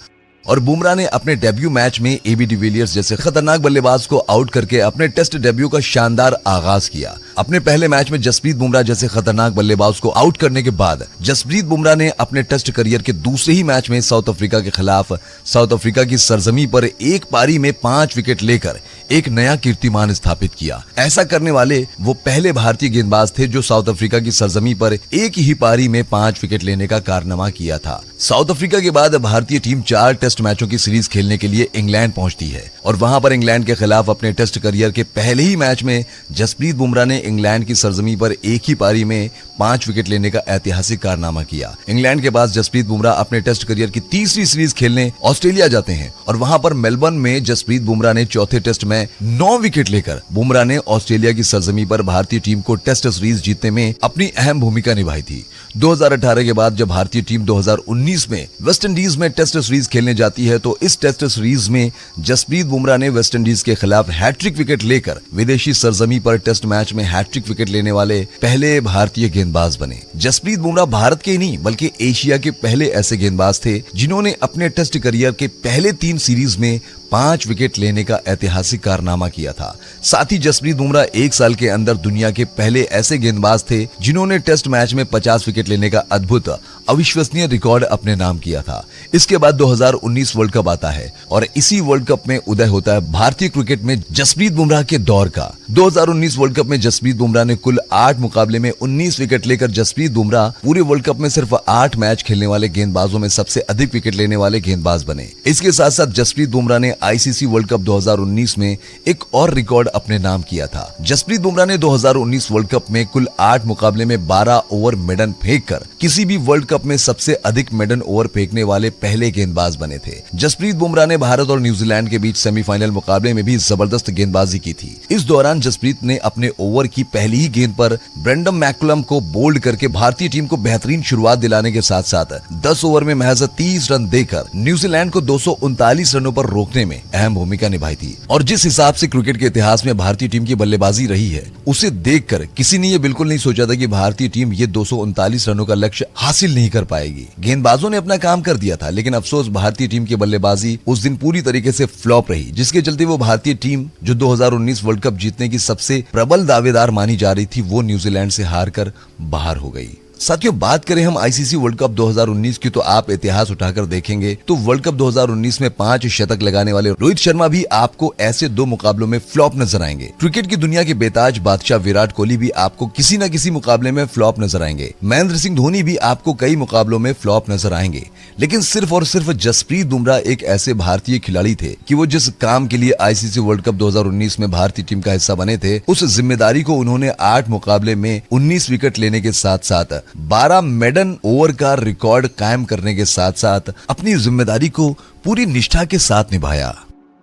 और बुमराह ने अपने डेब्यू मैच में AB डिविलियर्स जैसे खतरनाक बल्लेबाज को आउट करके अपने टेस्ट डेब्यू का शानदार आगाज किया। अपने पहले मैच में जसप्रीत बुमराह जैसे खतरनाक बल्लेबाज को आउट करने के बाद जसप्रीत बुमराह ने अपने टेस्ट करियर के दूसरे ही मैच में साउथ अफ्रीका के खिलाफ साउथ अफ्रीका की सरजमी पर एक पारी में 5 विकेट लेकर एक नया कीर्तिमान स्थापित किया। ऐसा करने वाले वो पहले भारतीय गेंदबाज थे जो साउथ अफ्रीका की सरजमी पर एक ही पारी में 5 विकेट लेने का कारनामा किया था। साउथ अफ्रीका के बाद भारतीय टीम 4 टेस्ट मैचों की सीरीज खेलने के लिए इंग्लैंड पहुंचती है, और वहां पर इंग्लैंड के खिलाफ अपने टेस्ट करियर के पहले ही मैच में जसप्रीत बुमराह ने इंग्लैंड की सरजमी पर एक ही पारी में 5 विकेट लेने का ऐतिहासिक कारनामा किया। इंग्लैंड के बाद जसप्रीत बुमराह अपने टेस्ट करियर की तीसरी सीरीज खेलने ऑस्ट्रेलिया जाते हैं, और वहां पर मेलबर्न में जसप्रीत बुमराह ने चौथे टेस्ट में 9 विकेट लेकर बुमराह ने ऑस्ट्रेलिया की सरजमी पर भारतीय टीम को टेस्ट सीरीज जीतने में अपनी अहम भूमिका निभाई थी। 2018 के बाद जब भारतीय टीम 2019 में वेस्ट इंडीज में टेस्ट सीरीज खेलने जाती है, तो इस टेस्ट सीरीज में जसप्रीत बुमराह ने वेस्ट इंडीज के खिलाफ हैट्रिक विकेट लेकर विदेशी सरजमी पर टेस्ट मैच में हैट्रिक विकेट लेने वाले पहले भारतीय गेंदबाज बने। जसप्रीत बुमराह भारत के नहीं बल्कि एशिया के पहले ऐसे गेंदबाज थे जिन्होंने अपने टेस्ट करियर के पहले 3 सीरीज में 5 विकेट लेने का ऐतिहासिक कारनामा किया था। साथ ही जसप्रीत बुमराह 1 साल के अंदर दुनिया के पहले ऐसे गेंदबाज थे जिन्होंने टेस्ट मैच में 50 विकेट लेने का अद्भुत अविश्वसनीय रिकॉर्ड अपने नाम किया था। इसके बाद 2019 वर्ल्ड कप आता है और इसी वर्ल्ड कप में उदय होता है भारतीय क्रिकेट में जसप्रीत बुमराह के दौर का। 2019 वर्ल्ड कप में जसप्रीत बुमराह ने कुल 8 मुकाबले में 19 विकेट लेकर जसप्रीत बुमराह पूरे वर्ल्ड कप में सिर्फ 8 मैच खेलने वाले गेंदबाजों में सबसे अधिक विकेट लेने वाले गेंदबाज बने। इसके साथ साथ जसप्रीत बुमराह ने आईसीसी वर्ल्ड कप 2019 में एक और रिकॉर्ड अपने नाम किया था। जसप्रीत बुमराह ने 2019 वर्ल्ड कप में कुल 8 मुकाबले में 12 ओवर मेडन फेंककर किसी भी वर्ल्ड कप में सबसे अधिक मेडन ओवर फेंकने वाले पहले गेंदबाज बने थे। जसप्रीत बुमराह ने भारत और न्यूजीलैंड के बीच सेमीफाइनल मुकाबले में भी जबरदस्त गेंदबाजी की थी। इस दौरान जसप्रीत ने अपने ओवर की पहली ही गेंद पर ब्रेंडन मैकुलम को बोल्ड करके भारतीय टीम को बेहतरीन शुरुआत दिलाने के साथ साथ 10 ओवर में महज 30 रन देकर न्यूजीलैंड को 239 रनों पर रोकने में अहम भूमिका निभाई थी। और जिस हिसाब से क्रिकेट के इतिहास में भारतीय टीम की बल्लेबाजी रही है, उसे देखकर किसी ने ये बिल्कुल नहीं सोचा था कि भारतीय टीम ये 239 रनों का लक्ष्य हासिल नहीं कर पाएगी। गेंदबाजों ने अपना काम कर दिया था, लेकिन अफसोस भारतीय टीम की बल्लेबाजी उस दिन पूरी तरीके से फ्लॉप रही, जिसके चलते वो भारतीय टीम जो 2019 वर्ल्ड कप जीतने की सबसे प्रबल दावेदार मानी जा रही थी, वो न्यूजीलैंड से हारकर बाहर हो गई। साथियों, बात करें हम आईसीसी वर्ल्ड कप 2019 की, तो आप इतिहास उठाकर देखेंगे तो वर्ल्ड कप 2019 में 5 शतक लगाने वाले रोहित शर्मा भी आपको ऐसे 2 मुकाबलों में फ्लॉप नजर आएंगे। क्रिकेट की दुनिया के बेताज बादशाह विराट कोहली भी आपको किसी न किसी मुकाबले में फ्लॉप नजर आएंगे। महेंद्र सिंह धोनी भी आपको कई मुकाबलों में फ्लॉप नजर आएंगे। लेकिन सिर्फ और सिर्फ जसप्रीत बुमराह एक ऐसे भारतीय खिलाड़ी थे कि वो जिस काम के लिए आईसीसी वर्ल्ड कप 2019 में भारतीय टीम का हिस्सा बने थे, उस जिम्मेदारी को उन्होंने 8 मुकाबले में 19 विकेट लेने के साथ साथ 12 मेडन ओवर का रिकॉर्ड कायम करने के साथ साथ अपनी जिम्मेदारी को पूरी निष्ठा के साथ निभाया।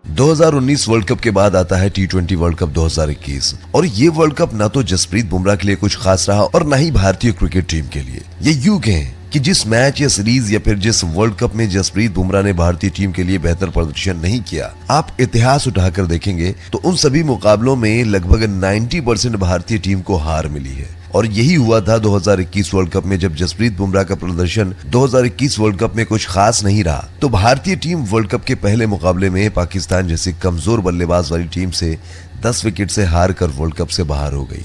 2019 वर्ल्ड कप के बाद आता है T20 वर्ल्ड कप 2021 और ये वर्ल्ड कप न तो जसप्रीत बुमराह के लिए कुछ खास रहा और न ही भारतीय क्रिकेट टीम के लिए। ये यूं कहें कि जिस मैच या सीरीज या फिर जिस वर्ल्ड कप में जसप्रीत बुमराह ने भारतीय टीम के लिए बेहतर प्रदर्शन नहीं किया, आप इतिहास उठाकर देखेंगे तो उन सभी मुकाबलों में लगभग 90% भारतीय टीम को हार मिली है। और यही हुआ था 2021 वर्ल्ड कप में, जब जसप्रीत बुमराह का प्रदर्शन 2021 वर्ल्ड कप में कुछ खास नहीं रहा तो भारतीय टीम वर्ल्ड कप के पहले मुकाबले में पाकिस्तान जैसी कमजोर बल्लेबाज वाली टीम से 10 विकेट से हार कर वर्ल्ड कप से बाहर हो गई।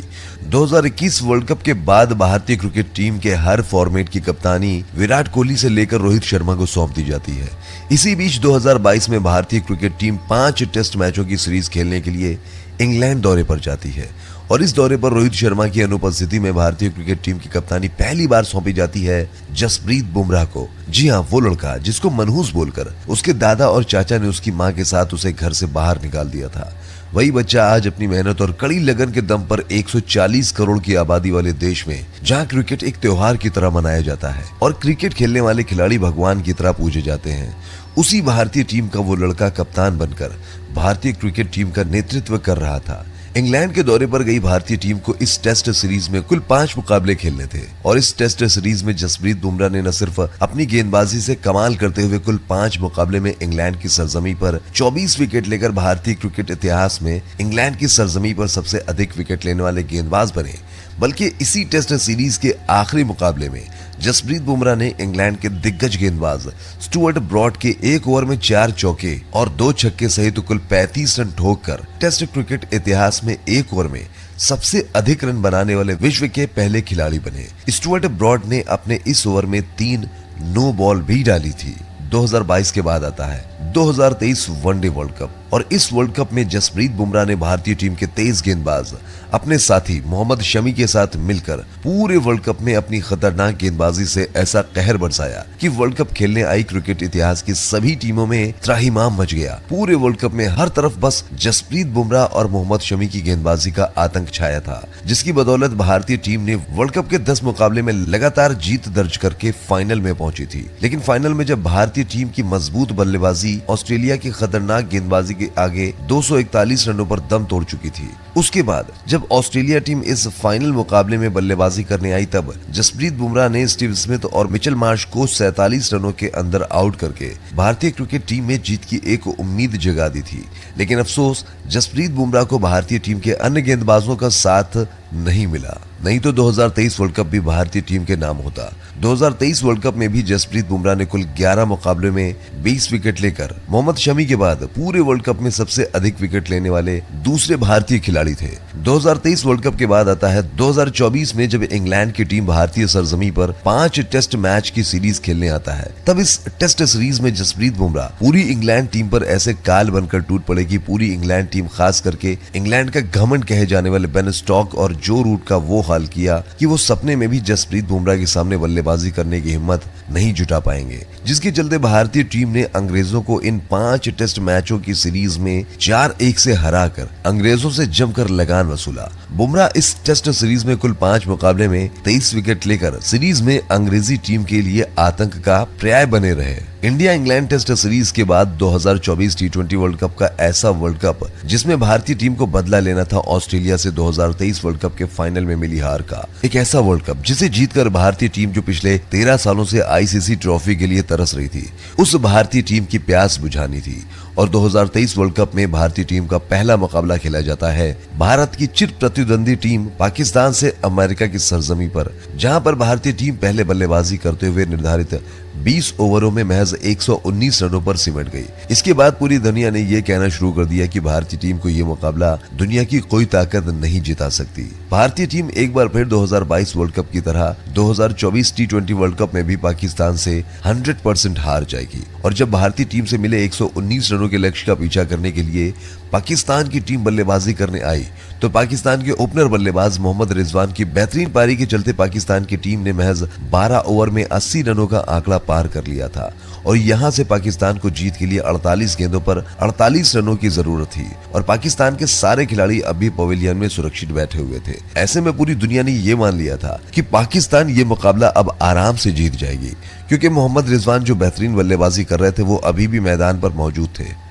2021 वर्ल्ड कप के बाद भारतीय क्रिकेट टीम के हर फॉर्मेट की कप्तानी विराट कोहली से लेकर रोहित शर्मा को सौंप दी जाती है। इसी बीच 2022 में भारतीय क्रिकेट टीम 5 टेस्ट मैचों की सीरीज खेलने के लिए इंग्लैंड दौरे पर जाती है और इस दौरे पर रोहित शर्मा की अनुपस्थिति में भारतीय क्रिकेट टीम की कप्तानी पहली बार सौंपी जाती है जसप्रीत बुमराह को। जी हाँ, वो लड़का जिसको मनहूस बोलकर उसके दादा और चाचा ने उसकी मां के साथ उसे घर से बाहर निकाल दिया था, वही बच्चा आज अपनी मेहनत और कड़ी लगन के दम पर 140 करोड़ की आबादी वाले देश में, जहां क्रिकेट एक त्योहार की तरह मनाया जाता है और क्रिकेट खेलने वाले खिलाड़ी भगवान की तरह पूजे जाते हैं, उसी भारतीय टीम का वो लड़का कप्तान बनकर भारतीय क्रिकेट टीम का नेतृत्व कर रहा था। इंग्लैंड के दौरे पर गई भारतीय टीम को इस टेस्ट सीरीज में कुल 5 मुकाबले खेलने थे और इस टेस्ट सीरीज में जसप्रीत बुमराह ने न सिर्फ अपनी गेंदबाजी से कमाल करते हुए कुल 5 मुकाबले में इंग्लैंड की सरजमी पर 24 विकेट लेकर भारतीय क्रिकेट इतिहास में इंग्लैंड की सरजमी पर सबसे अधिक विकेट लेने वाले गेंदबाज बने, बल्कि इसी टेस्ट सीरीज के आखिरी मुकाबले में जसप्रीत बुमराह ने इंग्लैंड के दिग्गज गेंदबाज स्टुअर्ट ब्रॉड के 1 ओवर में 4 चौके और 2 छक्के सहित कुल 35 रन ठोककर टेस्ट क्रिकेट इतिहास में 1 ओवर में सबसे अधिक रन बनाने वाले विश्व के पहले खिलाड़ी बने। स्टुअर्ट ब्रॉड ने अपने इस ओवर में 3 नो बॉल भी डाली थी। 2022 के बाद आता है 2023 वनडे वर्ल्ड कप और इस वर्ल्ड कप में जसप्रीत बुमराह ने भारतीय टीम के तेज गेंदबाज अपने साथी मोहम्मद शमी के साथ मिलकर पूरे वर्ल्ड कप में अपनी खतरनाक गेंदबाजी से ऐसा कहर बरसाया कि वर्ल्ड कप खेलने आई क्रिकेट इतिहास की सभी टीमों में त्राहिमाम मच गया। पूरे वर्ल्ड कप में हर तरफ बस जसप्रीत बुमराह और मोहम्मद शमी की गेंदबाजी का आतंक छाया था, जिसकी बदौलत भारतीय टीम ने वर्ल्ड कप के 10 मुकाबले में लगातार जीत दर्ज करके फाइनल में पहुंची थी। लेकिन फाइनल में जब भारतीय टीम की मजबूत बल्लेबाजी ऑस्ट्रेलिया की खतरनाक गेंदबाजी के आगे 241 रनों पर दम तोड़ चुकी थी, उसके बाद जब ऑस्ट्रेलिया टीम इस फाइनल मुकाबले में बल्लेबाजी करने आई तब जसप्रीत बुमराह ने स्टीव स्मिथ और मिचेल मार्श को 47 रनों के अंदर आउट करके भारतीय क्रिकेट टीम में जीत की एक उम्मीद जगा दी थी। लेकिन अफसोस जसप्रीत बुमराह को भारतीय टीम के अन्य गेंदबाजों का साथ नहीं मिला। नहीं तो 2023 वर्ल्ड कप भी भारतीय टीम के नाम होता। 2023 वर्ल्ड कप में भी जसप्रीत बुमराह ने कुल 11 मुकाबले में 20 विकेट लेकर मोहम्मद शमी के बाद पूरे वर्ल्ड कप में सबसे अधिक विकेट लेने वाले दूसरे भारतीय खिलाड़ी थे। 2023 वर्ल्ड कप के बाद आता है 2024 में, जब इंग्लैंड की टीम भारतीय सरजमी पर 5 टेस्ट मैच की सीरीज खेलने आता है। तब इस टेस्ट सीरीज में जसप्रीत बुमराह पूरी इंग्लैंड टीम पर ऐसे काल बनकर टूट पड़े कि पूरी इंग्लैंड टीम, खास करके इंग्लैंड का घमंड कहे जाने वाले बेन स्टोक्स और जो रूट का वो हाल किया कि वो सपने में भी जसप्रीत बुमराह के सामने बल्लेबाजी करने की हिम्मत नहीं जुटा पाएंगे, जिसके चलते भारतीय टीम ने अंग्रेजों को इन 5 टेस्ट मैचों की सीरीज में 4-1 से हराकर अंग्रेजों से जमकर लगान वसूला। बुमराह इस टेस्ट सीरीज में कुल 5 मुकाबले में 23 विकेट लेकर सीरीज में अंग्रेजी टीम के लिए आतंक का पर्याय बने रहे। इंडिया इंग्लैंड टेस्ट सीरीज के बाद 2024 टी20 वर्ल्ड कप का ऐसा वर्ल्ड कप जिसमें भारतीय टीम को बदला लेना था ऑस्ट्रेलिया से 2023 वर्ल्ड कप के फाइनल में मिली हार का। एक ऐसा वर्ल्ड कप जिसे जीतकर भारतीय टीम जो पिछले 13 सालों से आईसीसी ट्रॉफी के लिए तरस रही थी, उस भारतीय टीम की प्यास बुझानी थी। और 2023 वर्ल्ड कप में भारतीय टीम का पहला मुकाबला खेला जाता है भारत की चिर प्रतिद्वंदी टीम पाकिस्तान से अमेरिका की सरजमी पर, जहां पर भारतीय टीम पहले बल्लेबाजी करते हुए निर्धारित 20 ओवरों में महज 119 रनों पर सिमट गई। इसके बाद पूरी दुनिया ने यह कहना शुरू कर दिया कि भारतीय टीम को यह मुकाबला दुनिया की कोई ताकत नहीं जिता सकती। भारतीय टीम एक बार फिर 2022 वर्ल्ड कप की तरह 2024 टी20 वर्ल्ड कप में भी पाकिस्तान से 100% हार जाएगी। और जब भारतीय टीम से मिले 119 रनों के लक्ष्य का पीछा करने के लिए पाकिस्तान की टीम बल्लेबाजी करने आई, तो पाकिस्तान के ओपनर बल्लेबाज मोहम्मद रिजवान की बेहतरीन पारी के चलते पाकिस्तान की टीम ने महज 12 ओवर में 80 रनों का आंकड़ा पार कर लिया था। और यहां से पाकिस्तान को जीत के लिए 48 गेंदों पर 48 रनों की जरूरत थी और पाकिस्तान के सारे खिलाड़ी अभी पवेलियन में सुरक्षित बैठे हुए थे। ऐसे में पूरी दुनिया ने ये मान लिया था कि पाकिस्तान ये मुकाबला अब आराम से जीत जाएगी, क्योंकि मोहम्मद रिजवान जो बेहतरीन बल्लेबाजी कर रहे थे वो अभी भी मैदान पर मौजूद थे।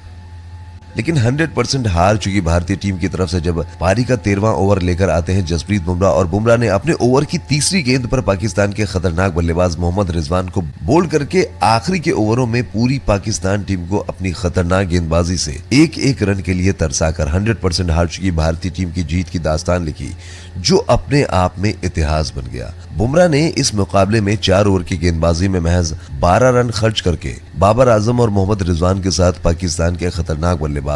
लेकिन 100% हार चुकी भारतीय टीम की तरफ से जब पारी का 13वां ओवर लेकर आते हैं जसप्रीत बुमराह, और बुमराह ने अपने ओवर की तीसरी गेंद पर पाकिस्तान के खतरनाक बल्लेबाज मोहम्मद रिजवान को बोल्ड करके आखिरी के ओवरों में पूरी पाकिस्तान टीम को अपनी खतरनाक गेंदबाजी से एक रन के लिए तरसाकर 100% हार चुकी भारतीय टीम की जीत की दास्तान लिखी, जो अपने आप में इतिहास बन गया। बुमराह ने इस मुकाबले में 4 ओवर की गेंदबाजी में महज 12 रन खर्च करके बाबर आजम और मोहम्मद रिजवान के साथ पाकिस्तान के खतरनाक बल्लेबाज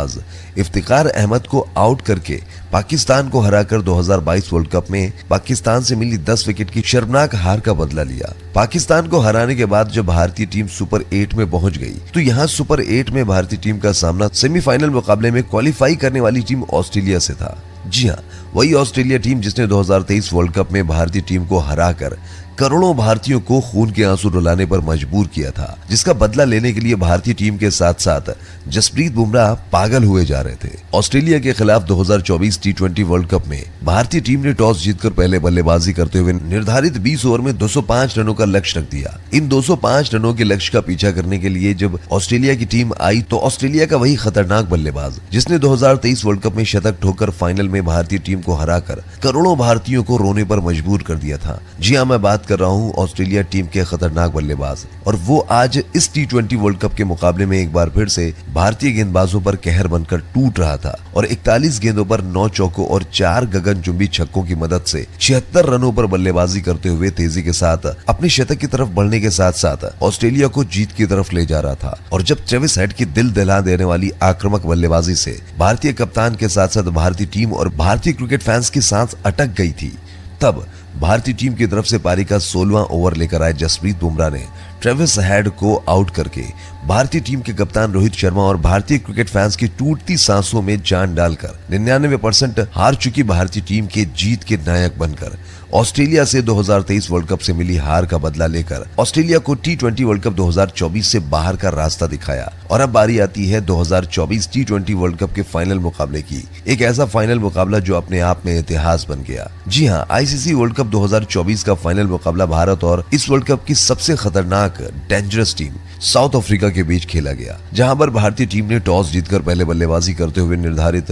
इफ्तिकार अहमद को आउट करके पाकिस्तान को हराकर 2022 वर्ल्ड कप में पाकिस्तान से मिली 10 विकेट की शर्मनाक हार का बदला लिया। पाकिस्तान को हराने के बाद जब भारतीय टीम सुपर 8 में पहुंच गई, तो यहाँ सुपर 8 में भारतीय टीम का सामना सेमीफाइनल मुकाबले में क्वालिफाई करने वाली टीम ऑस्ट्रेलिया से था। जी हाँ, वही ऑस्ट्रेलिया टीम जिसने 2023 वर्ल्ड कप में भारतीय टीम को हराकर करोड़ों भारतीयों को खून के आंसू रुलाने पर मजबूर किया था, जिसका बदला लेने के लिए भारतीय टीम के साथ साथ जसप्रीत बुमराह पागल हुए जा रहे थे। ऑस्ट्रेलिया के खिलाफ 2024 टी20 वर्ल्ड कप में भारतीय टीम ने टॉस जीतकर पहले बल्लेबाजी करते हुए निर्धारित 20 ओवर में 205 रनों का लक्ष्य रख दिया। इन 205 रनों के लक्ष्य का पीछा करने के लिए जब ऑस्ट्रेलिया की टीम आई, तो ऑस्ट्रेलिया का वही खतरनाक बल्लेबाज जिसने 2023 वर्ल्ड कप में शतक ठोकर फाइनल में भारतीय टीम को हराकर करोड़ों भारतीयों को रोने पर मजबूर कर दिया था। जी हाँ, मैं बात कर रहा हूँ ऑस्ट्रेलिया टीम के खतरनाक बल्लेबाज, और वो आज इस टी20 वर्ल्ड कप के मुकाबले में एक बार फिर से भारतीय गेंदबाजों पर कहर बनकर टूट रहा था और 41 गेंदों पर 9 चौकों और 4 गगनचुंबी छक्कों की मदद से 76 रनों पर बल्लेबाजी करते हुए तेजी के साथ अपने शतक की तरफ बढ़ने के साथ साथ ऑस्ट्रेलिया को जीत की तरफ ले जा रहा था। और जब ट्रेविस हेड की दिल दहला देने वाली आक्रामक बल्लेबाजी से भारतीय कप्तान के साथ साथ भारतीय टीम और भारतीय क्रिकेट फैंस की सांस अटक गई थी, तब भारतीय टीम की तरफ से पारी का 16वां ओवर लेकर आए जसप्रीत बुमराह ने ट्रेविस हेड को आउट करके भारतीय टीम के कप्तान रोहित शर्मा और भारतीय क्रिकेट फैंस की टूटती सांसों में जान डालकर 99% हार चुकी भारतीय टीम के जीत के नायक बनकर ऑस्ट्रेलिया से 2023 वर्ल्ड कप से मिली हार का बदला लेकर ऑस्ट्रेलिया को टी20 वर्ल्ड कप 2024 से बाहर का रास्ता दिखाया। और अब बारी आती है 2024 टी20 वर्ल्ड कप के फाइनल मुकाबले की, एक ऐसा फाइनल मुकाबला जो अपने आप में इतिहास बन गया। जी हाँ, आईसीसी वर्ल्ड कप 2024 का फाइनल मुकाबला भारत और इस वर्ल्ड कप की सबसे खतरनाक डेंजरस टीम साउथ अफ्रीका के बीच खेला गया, जहां पर भारतीय टीम ने टॉस जीतकर पहले बल्लेबाजी करते हुए निर्धारित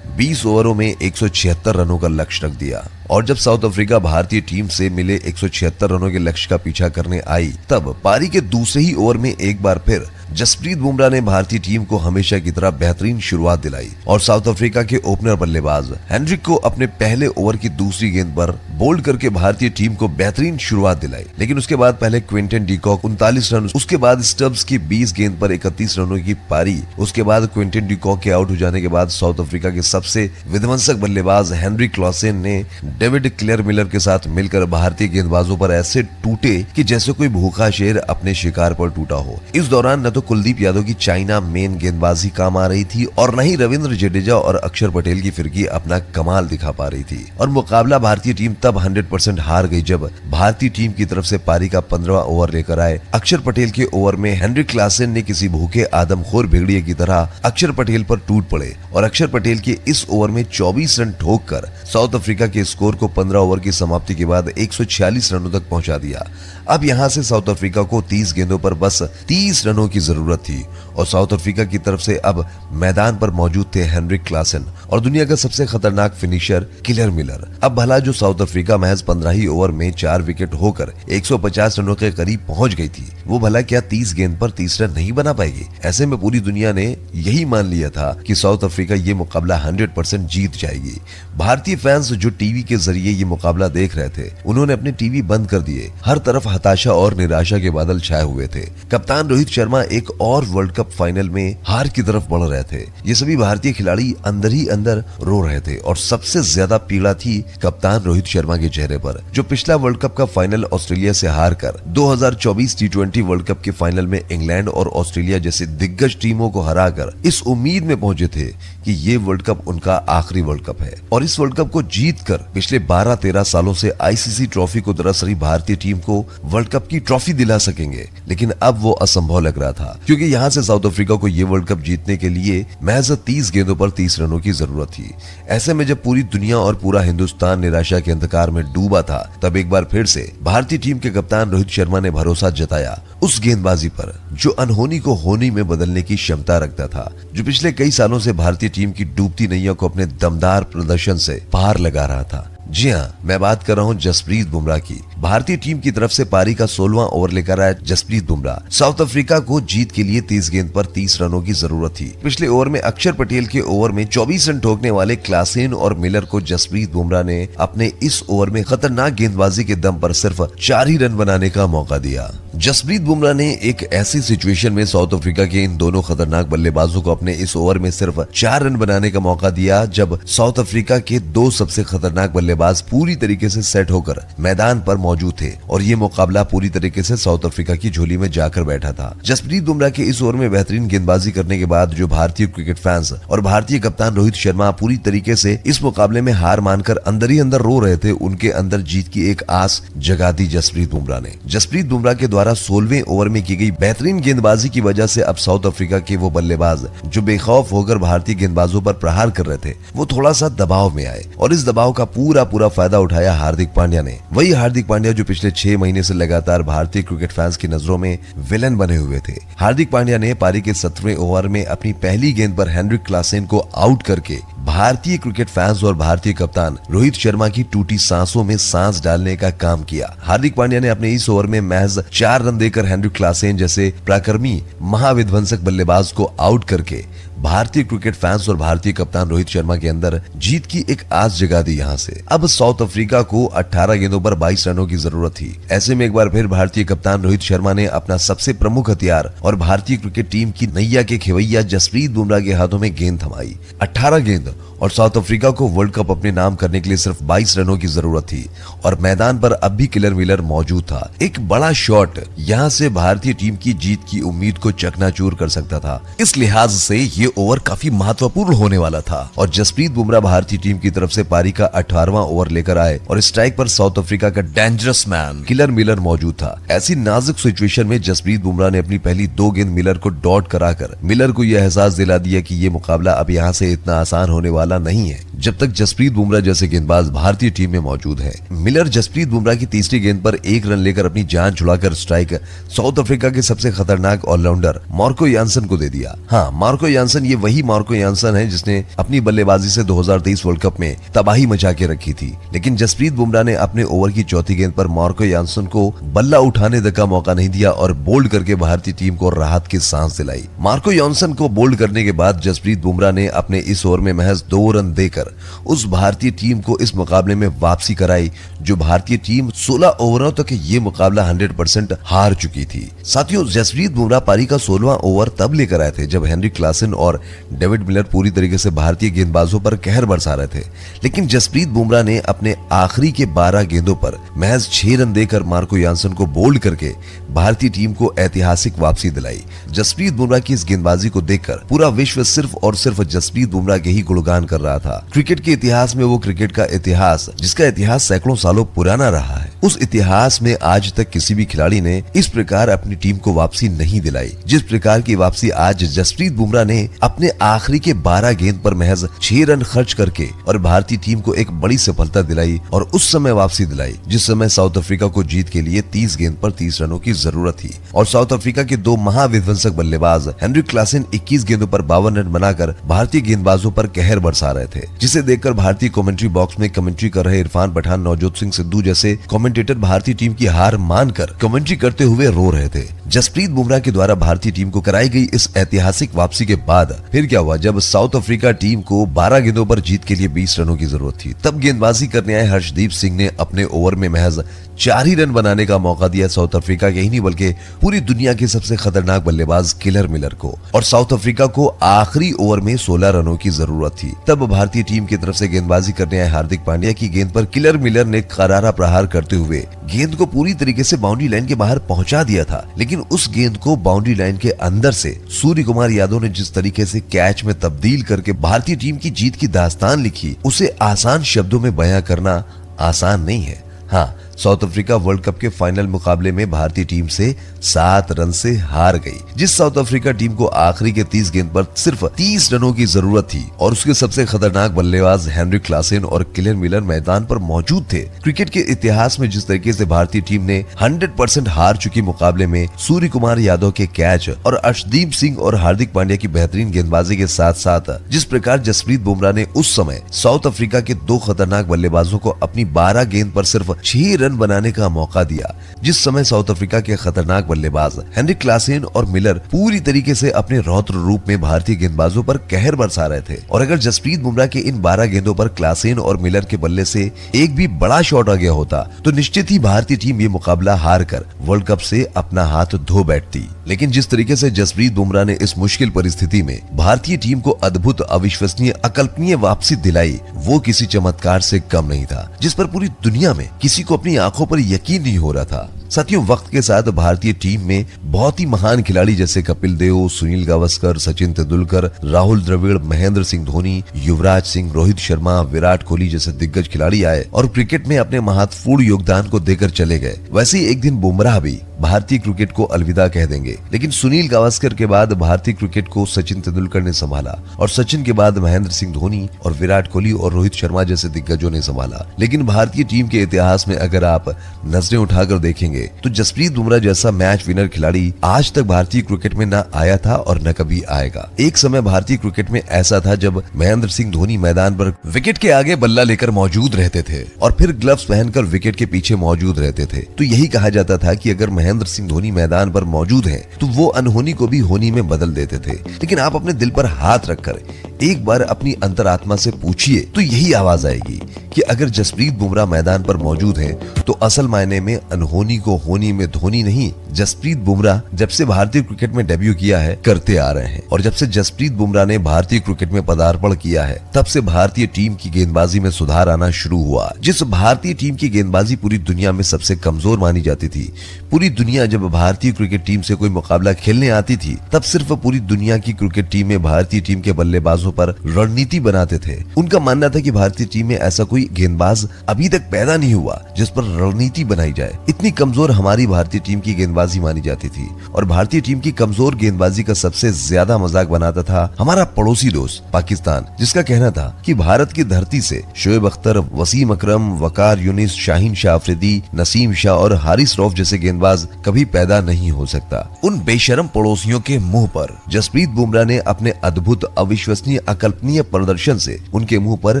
20 ओवरों में 176 रनों का लक्ष्य रख दिया। और जब साउथ अफ्रीका भारतीय टीम से मिले 176 रनों के लक्ष्य का पीछा करने आई, तब पारी के दूसरे ही ओवर में एक बार फिर जसप्रीत बुमराह ने भारतीय टीम को हमेशा की तरह बेहतरीन शुरुआत दिलाई और साउथ अफ्रीका के ओपनर बल्लेबाज हेनरिक को अपने पहले ओवर की दूसरी गेंद पर बोल्ड करके भारतीय टीम को बेहतरीन शुरुआत दिलाई। लेकिन उसके बाद पहले क्विंटन डिकॉक 39 रन, उसके बाद स्टब्स की 20 गेंद पर 31 रनों की पारी, उसके बाद क्विंटन डिकॉक के आउट हो जाने के बाद साउथ अफ्रीका के सबसे विध्वंसक बल्लेबाज हेनरी क्लॉसेन ने डेविड क्लेयर मिलर के साथ मिलकर भारतीय गेंदबाजों पर ऐसे टूटे कि जैसे कोई भूखा शेर अपने शिकार पर टूटा हो। इस दौरान न तो कुलदीप यादव की चाइना मेन गेंदबाजी काम आ रही थी और न ही रविंद्र जडेजा और अक्षर पटेल की फिरकी अपना कमाल दिखा पा रही थी। और मुकाबला भारतीय टीम तब 100% हार गई जब भारतीय टीम की तरफ से पारी का 15वां ओवर लेकर आए अक्षर पटेल के ओवर में हेनरी क्लासेन ने किसी भूखे आदमखोर भेड़िए की तरह अक्षर पटेल पर टूट पड़े और अक्षर पटेल के इस ओवर में 24 रन ठोककर साउथ अफ्रीका के स्कोर को 15 ओवर की समाप्ति के बाद 146 रनों तक पहुंचा दिया। अब यहां से साउथ अफ्रीका को 30 गेंदों पर बस 30 रनों की जरूरत थी और साउथ अफ्रीका की तरफ से अब मैदान पर मौजूद थे हेनरिक क्लासेन और दुनिया का सबसे खतरनाक फिनिशर क्लेयर मिलर। अब भला जो साउथ अफ्रीका महज 15 ही ओवर में 4 विकेट होकर 150 रनों के करीब पहुंच गई थी, वो भला क्या 30 गेंद पर 30 रन नहीं बना पाएगी? ऐसे में पूरी दुनिया ने यही मान लिया था कि साउथ अफ्रीका ये मुकाबला 100% जीत जाएगी। भारतीय फैंस जो टीवी के जरिए ये मुकाबला देख रहे थे, उन्होंने अपने टीवी बंद कर दिए। हर तरफ हताशा और निराशा के बादल छाए हुए थे। कप्तान रोहित शर्मा एक और वर्ल्ड कप फाइनल में हार की तरफ बढ़ रहे थे। ये सभी भारतीय खिलाड़ी अंदर ही अंदर रो रहे थे और सबसे ज्यादा पीड़ा थी कप्तान रोहित शर्मा के चेहरे पर, जो पिछला वर्ल्ड कप का फाइनल ऑस्ट्रेलिया से हारकर 2024 टी20 वर्ल्ड कप के फाइनल में इंग्लैंड और ऑस्ट्रेलिया जैसे दिग्गज टीमों को हराकर इस उम्मीद में पहुंचे थे कि ये वर्ल्ड कप उनका आखिरी वर्ल्ड कप है और इस वर्ल्ड कप को जीतकर पिछले 12-13 सालों से आईसीसी ट्रॉफी को तरस रही भारतीय टीम को वर्ल्ड कप की ट्रॉफी दिला सकेंगे। लेकिन अब वो असंभव लग रहा था, क्योंकि यहाँ से साउथ अफ्रीका को ये वर्ल्ड कप जीतने के लिए महज 30 गेंदों पर 30 रनों की जरूरत थी। ऐसे में जब पूरी दुनिया और पूरा हिंदुस्तान निराशा के अंधकार में डूबा था, तब एक बार फिर से भारतीय टीम के कप्तान रोहित शर्मा ने भरोसा जताया उस गेंदबाजी पर जो अनहोनी को होनी में बदलने की क्षमता रखता था, जो पिछले कई सालों से भारतीय टीम की डूबती नैया को अपने दमदार प्रदर्शन से पार लगा रहा था। जी हाँ, मैं बात कर रहा हूँ जसप्रीत बुमराह की। भारतीय टीम की तरफ से पारी का 16वां ओवर लेकर आया जसप्रीत बुमराह। साउथ अफ्रीका को जीत के लिए 30 गेंद पर 30 रनों की जरूरत थी। पिछले ओवर में अक्षर पटेल के ओवर में 24 रन ठोकने वाले क्लासेन और मिलर को जसप्रीत बुमराह ने अपने इस ओवर में खतरनाक गेंदबाजी के दम पर सिर्फ 4 ही रन बनाने का मौका दिया। जसप्रीत बुमराह ने एक ऐसी सिचुएशन में साउथ अफ्रीका के इन दोनों खतरनाक बल्लेबाजों को अपने इस ओवर में सिर्फ 4 रन बनाने का मौका दिया, जब साउथ अफ्रीका के 2 सबसे खतरनाक बल्लेबाज पूरी तरीके से सेट होकर मैदान पर मौजूद थे और ये मुकाबला पूरी तरीके से साउथ अफ्रीका की झोली में जाकर बैठा था। जसप्रीत बुमराह के इस ओवर में बेहतरीन गेंदबाजी करने के बाद जो भारतीय क्रिकेट फैंस और भारतीय कप्तान रोहित शर्मा पूरी तरीके से इस मुकाबले में हार मानकर अंदर ही अंदर रो रहे थे, उनके अंदर जीत की एक आस जगा दी जसप्रीत बुमराह ने। जसप्रीत बुमराह के द्वारा 16वें ओवर में की गई बेहतरीन गेंदबाजी की वजह से अब साउथ अफ्रीका के वो बल्लेबाज जो बेखौफ होकर भारतीय गेंदबाजों पर प्रहार कर रहे थे, वो थोड़ा सा दबाव में आए और इस दबाव का पूरा फायदा उठाया हार्दिक पांड्या ने। वही हार्दिक पांड्या जो पिछले 6 महीने से लगातार भारतीय क्रिकेट फैंस की नजरों में विलन बने हुए थे। हार्दिक पांड्या ने पारी के 17वें ओवर में अपनी पहली गेंद पर हेनरिक क्लासेन को आउट करके भारतीय क्रिकेट फैंस और भारतीय कप्तान रोहित शर्मा की टूटी सांसों में सांस डालने का काम किया। हार्दिक पांड्या ने अपने इस ओवर में महज 4 रन देकर हेनरिक क्लासेन जैसे पराक्रमी महाविध्वंसक बल्लेबाज को आउट करके भारतीय क्रिकेट फैंस और भारतीय कप्तान रोहित शर्मा के अंदर जीत की एक आस जगा दी। यहाँ से अब साउथ अफ्रीका को 18 गेंदों पर 22 रनों की जरूरत थी। ऐसे में एक बार फिर भारतीय कप्तान रोहित शर्मा ने अपना सबसे प्रमुख हथियार और भारतीय क्रिकेट टीम की नैया के खेवैया जसप्रीत बुमराह के हाथों में गेंद थमाई। 18 गेंद और साउथ अफ्रीका को वर्ल्ड कप अपने नाम करने के लिए सिर्फ 22 रनों की जरूरत थी और मैदान पर अब भी क्लेयर मिलर मौजूद था। एक बड़ा शॉट यहाँ से भारतीय टीम की जीत की उम्मीद को चकनाचूर कर सकता था। इस लिहाज से ये ओवर काफी महत्वपूर्ण होने वाला था और जसप्रीत बुमराह भारतीय टीम की तरफ से पारी का 18वां ओवर लेकर आए और स्ट्राइक पर साउथ अफ्रीका का डेंजरस मैन क्लेयर मिलर मौजूद था। ऐसी नाजुक सिचुएशन में जसप्रीत बुमराह ने अपनी पहली 2 गेंद मिलर को डॉट कराकर मिलर को यह एहसास दिला दिया कि ये मुकाबला अब यहाँ से इतना आसान होने वाला नहीं है जब तक जसप्रीत बुमराह जैसे गेंदबाज भारतीय टीम में मौजूद है। मिलर जसप्रीत बुमराह की तीसरी गेंद पर 1 रन लेकर अपनी जान छुड़ाकर स्ट्राइक साउथ अफ्रीका के सबसे खतरनाक ऑलराउंडर मार्को यानसन को दे दिया। हाँ, मार्को यानसन यानसन ये वही मार्को यानसन है जिसने अपनी बल्लेबाजी से 2023 वर्ल्ड कप में तबाही मचा के रखी थी। लेकिन जसप्रीत बुमराह ने अपने ओवर की चौथी गेंद पर मार्को यानसन को बल्ला उठाने तक का मौका नहीं दिया और बोल्ड करके भारतीय टीम को राहत की सांस दिलाई। मार्को यानसन को बोल्ड करने के बाद जसप्रीत बुमराह ने अपने इस ओवर में महज 2 रन देकर उस भारतीय टीम को इस मुकाबले में वापसी कराई, जो भारतीय टीम 16 ओवरों तक ये मुकाबला 100% हार चुकी थी। साथियों, जसप्रीत बुमराह पारी का 16वां ओवर तब लेकर आए थे जब हेनरी क्लासन और डेविड मिलर पूरी तरीके से भारतीय गेंदबाजों पर कहर बरसा रहे थे। लेकिन जसप्रीत बुमराह ने अपने आखिरी के 12 गेंदों पर महज 6 रन देकर मार्को यानसन को बोल्ड करके भारतीय टीम को ऐतिहासिक वापसी दिलाई। जसप्रीत बुमराह की इस गेंदबाजी को देखकर पूरा विश्व सिर्फ और सिर्फ जसप्रीत बुमराह के ही गुणगान कर रहा था। क्रिकेट के इतिहास में वो क्रिकेट का इतिहास जिसका इतिहास सैकड़ों सालों पुराना रहा है, उस इतिहास में आज तक किसी भी खिलाड़ी ने इस प्रकार अपनी टीम को वापसी नहीं दिलाई जिस प्रकार की वापसी आज जसप्रीत बुमराह ने अपने आखिरी के 12 गेंद पर महज 6 रन खर्च करके और भारतीय टीम को एक बड़ी सफलता दिलाई और उस समय वापसी दिलाई जिस समय साउथ अफ्रीका को जीत के लिए 30 गेंद पर 30 रनों की जरूरत थी और साउथ अफ्रीका के 2 महाविध्वंसक बल्लेबाज हेनरी क्लासन 21 गेंदों पर 52 रन बनाकर भारतीय गेंदबाजों पर कहर बरसा रहे थे, जिसे देखकर भारतीय कमेंट्री बॉक्स में कमेंट्री कर रहे इरफान पठान, नवजोत सिंह सिद्धू जैसे कमेंटेटर भारतीय टीम की हार मानकर कमेंट्री करते हुए रो रहे थे। जसप्रीत बुमराह के द्वारा भारतीय टीम को कराई गई इस ऐतिहासिक वापसी के बाद फिर क्या हुआ, जब साउथ अफ्रीका टीम को 12 गेंदों पर जीत के लिए 20 रनों की जरूरत थी, तब गेंदबाजी करने आए हर्षदीप सिंह ने अपने ओवर में महज 4 ही रन बनाने का मौका दिया साउथ अफ्रीका के ही नहीं बल्कि पूरी दुनिया के सबसे खतरनाक बल्लेबाज किलर मिलर को, और साउथ अफ्रीका को आखिरी ओवर में 16 रनों की जरूरत थी। तब भारतीय टीम की तरफ से गेंदबाजी करने आए हार्दिक पांड्या की गेंद पर किलर मिलर ने करारा प्रहार करते हुए गेंद को पूरी तरीके से बाउंड्री लाइन के बाहर पहुंचा दिया था, लेकिन उस गेंद को बाउंड्री लाइन के अंदर से सूर्य कुमार यादव ने जिस तरीके से कैच में तब्दील करके भारतीय टीम की जीत की दास्तान लिखी, उसे आसान शब्दों में बयां करना आसान नहीं है। हाँ, साउथ अफ्रीका वर्ल्ड कप के फाइनल मुकाबले में भारतीय टीम से 7 रन से हार गई, जिस साउथ अफ्रीका टीम को आखिरी के 30 गेंद पर सिर्फ 30 रनों की जरूरत थी और उसके सबसे खतरनाक बल्लेबाज हेनरी क्लासन और किलर मिलर मैदान पर मौजूद थे। क्रिकेट के इतिहास में जिस तरीके से भारतीय टीम ने 100% हार चुकी मुकाबले में सूर्य कुमार यादव के कैच और अर्शदीप सिंह और हार्दिक पांड्या की बेहतरीन गेंदबाजी के साथ साथ जिस प्रकार जसप्रीत बुमराह ने उस समय साउथ अफ्रीका के 2 खतरनाक बल्लेबाजों को अपनी 12 गेंद पर सिर्फ 6 रन बनाने का मौका दिया, जिस समय साउथ अफ्रीका के खतरनाक बल्लेबाज हेनरी क्लासन और मिलर पूरी तरीके से अपने रौद्र रूप में भारतीय गेंदबाजों पर कहर बरसा रहे थे, और अगर जसप्रीत बुमराह के इन 12 गेंदों पर क्लासन और मिलर के बल्ले से एक भी बड़ा शॉट आ गया होता तो निश्चित ही भारतीय टीम ये मुकाबला हार कर वर्ल्ड कप से अपना हाथ धो बैठती। लेकिन जिस तरीके से जसप्रीत बुमराह ने इस मुश्किल परिस्थिति में भारतीय टीम को अद्भुत, अविश्वसनीय, अकल्पनीय वापसी दिलाई, वो किसी चमत्कार से कम नहीं था, जिस पर पूरी दुनिया में किसी को अपनी आंखों पर यकीन नहीं हो रहा था। साथियों, वक्त के साथ भारतीय टीम में बहुत ही महान खिलाड़ी जैसे कपिल देव, सुनील गावस्कर, सचिन तेंदुलकर, राहुल द्रविड़, महेंद्र सिंह धोनी, युवराज सिंह, रोहित शर्मा, विराट कोहली जैसे दिग्गज खिलाड़ी आए और क्रिकेट में अपने महत्वपूर्ण योगदान को देकर चले गए। वैसे ही एक दिन बुमराह भी भारतीय क्रिकेट को अलविदा कह देंगे, लेकिन सुनील गावस्कर के बाद भारतीय क्रिकेट को सचिन तेंदुलकर ने संभाला और सचिन के बाद महेंद्र सिंह धोनी और विराट कोहली और रोहित शर्मा जैसे दिग्गजों ने संभाला। लेकिन भारतीय टीम के इतिहास में अगर आप नजरें उठाकर देखेंगे तो जसप्रीत बुमराह जैसा मैच विनर खिलाड़ी आज तक भारतीय क्रिकेट में न आया था और न कभी आएगा। एक समय भारतीय क्रिकेट में ऐसा था जब महेंद्र सिंह धोनी मैदान पर विकेट के आगे बल्ला लेकर मौजूद रहते थे और फिर ग्लव्स पहनकर विकेट के पीछे मौजूद रहते थे, तो यही कहा जाता था कि अगर महेंद्र सिंह धोनी मैदान पर मौजूद हैं तो वो अनहोनी को भी होनी में बदल देते थे। लेकिन आप अपने दिल पर हाथ रखकर एक बार अपनी अंतरात्मा से पूछिए तो यही आवाज आएगी कि अगर जसप्रीत बुमराह मैदान पर मौजूद हैं तो असल मायने में अनहोनी को होनी में धोनी नहीं, जसप्रीत बुमराह जब से भारतीय क्रिकेट में डेब्यू किया है करते आ रहे हैं। और जब से जसप्रीत बुमराह ने भारतीय क्रिकेट में पदार्पण किया है तब से भारतीय टीम की गेंदबाजी में सुधार आना शुरू हुआ। जिस भारतीय टीम की गेंदबाजी पूरी दुनिया में सबसे कमजोर मानी जाती थी, पूरी दुनिया जब भारतीय क्रिकेट टीम से कोई मुकाबला खेलने आती थी तब सिर्फ पूरी दुनिया की क्रिकेट टीम में भारतीय टीम के बल्लेबाजों पर रणनीति बनाते थे। उनका मानना था कि भारतीय टीम में ऐसा कोई गेंदबाज अभी तक पैदा नहीं हुआ जिस पर रणनीति बनाई जाए। इतनी कमजोर हमारी भारतीय टीम की गेंदबाजी गेंदबाजी मानी जाती थी और भारतीय टीम की कमजोर गेंदबाजी का सबसे ज्यादा मजाक बनाता था हमारा पड़ोसी दोस्त पाकिस्तान, जिसका कहना था कि भारत की धरती से शोएब अख्तर, वसीम अकरम, वकार यूनिस, शाहीन शाह अफरीदी, नसीम शाह और हारिस रऊफ जैसे गेंदबाज कभी पैदा नहीं हो सकता। उन बेशरम पड़ोसियों के मुंह पर जसप्रीत बुमराह ने अपने अद्भुत, अविश्वसनीय, अकल्पनीय प्रदर्शन से उनके मुंह पर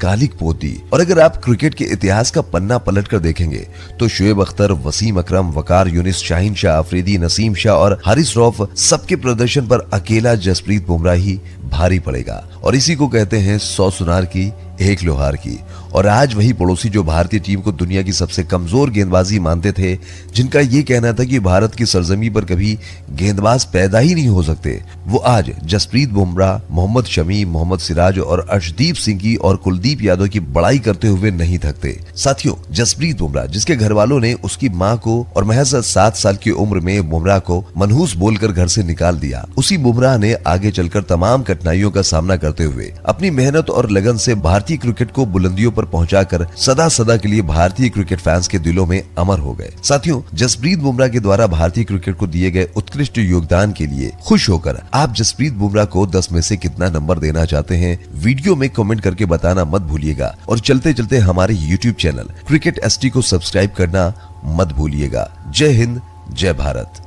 कालिक पोत दी। और अगर आप क्रिकेट के इतिहास का पन्ना पलट कर देखेंगे तो शोएब अख्तर, वसीम अकरम, वकार यूनिस, शाहीन शाह अफरीदी, नसीम शाह और हारिस रऊफ सबके प्रदर्शन पर अकेला जसप्रीत बुमराह ही भारी पड़ेगा। और इसी को कहते हैं 100 सुनार की एक लोहार की। और आज वही पड़ोसी जो भारतीय टीम को दुनिया की सबसे कमजोर गेंदबाजी मानते थे, जिनका ये कहना था कि भारत की सरजमी पर कभी गेंदबाज पैदा ही नहीं हो सकते, वो आज जसप्रीत बुमराह, मोहम्मद शमी, मोहम्मद सिराज और अर्शदीप सिंह की और कुलदीप यादव की बड़ाई करते हुए नहीं थकते। साथियों, जसप्रीत बुमराह जिसके घर वालों ने उसकी मां को और महज 7 साल की उम्र में बुमराह को मनहूस बोलकर घर से निकाल दिया, उसी बुमराह ने आगे चलकर तमाम कठिनाइयों का सामना करते हुए अपनी मेहनत और लगन से भारतीय क्रिकेट को बुलंदियों पर पहुंचाकर सदा सदा के लिए भारतीय क्रिकेट फैंस के दिलों में अमर हो गए। साथियों, जसप्रीत बुमराह के द्वारा भारतीय क्रिकेट को दिए गए उत्कृष्ट योगदान के लिए खुश होकर आप जसप्रीत बुमराह को 10 में से कितना नंबर देना चाहते हैं, वीडियो में कमेंट करके बताना मत भूलिएगा। और चलते चलते हमारे YouTube चैनल क्रिकेट ST को सब्सक्राइब करना मत भूलिएगा। जय हिंद, जय भारत।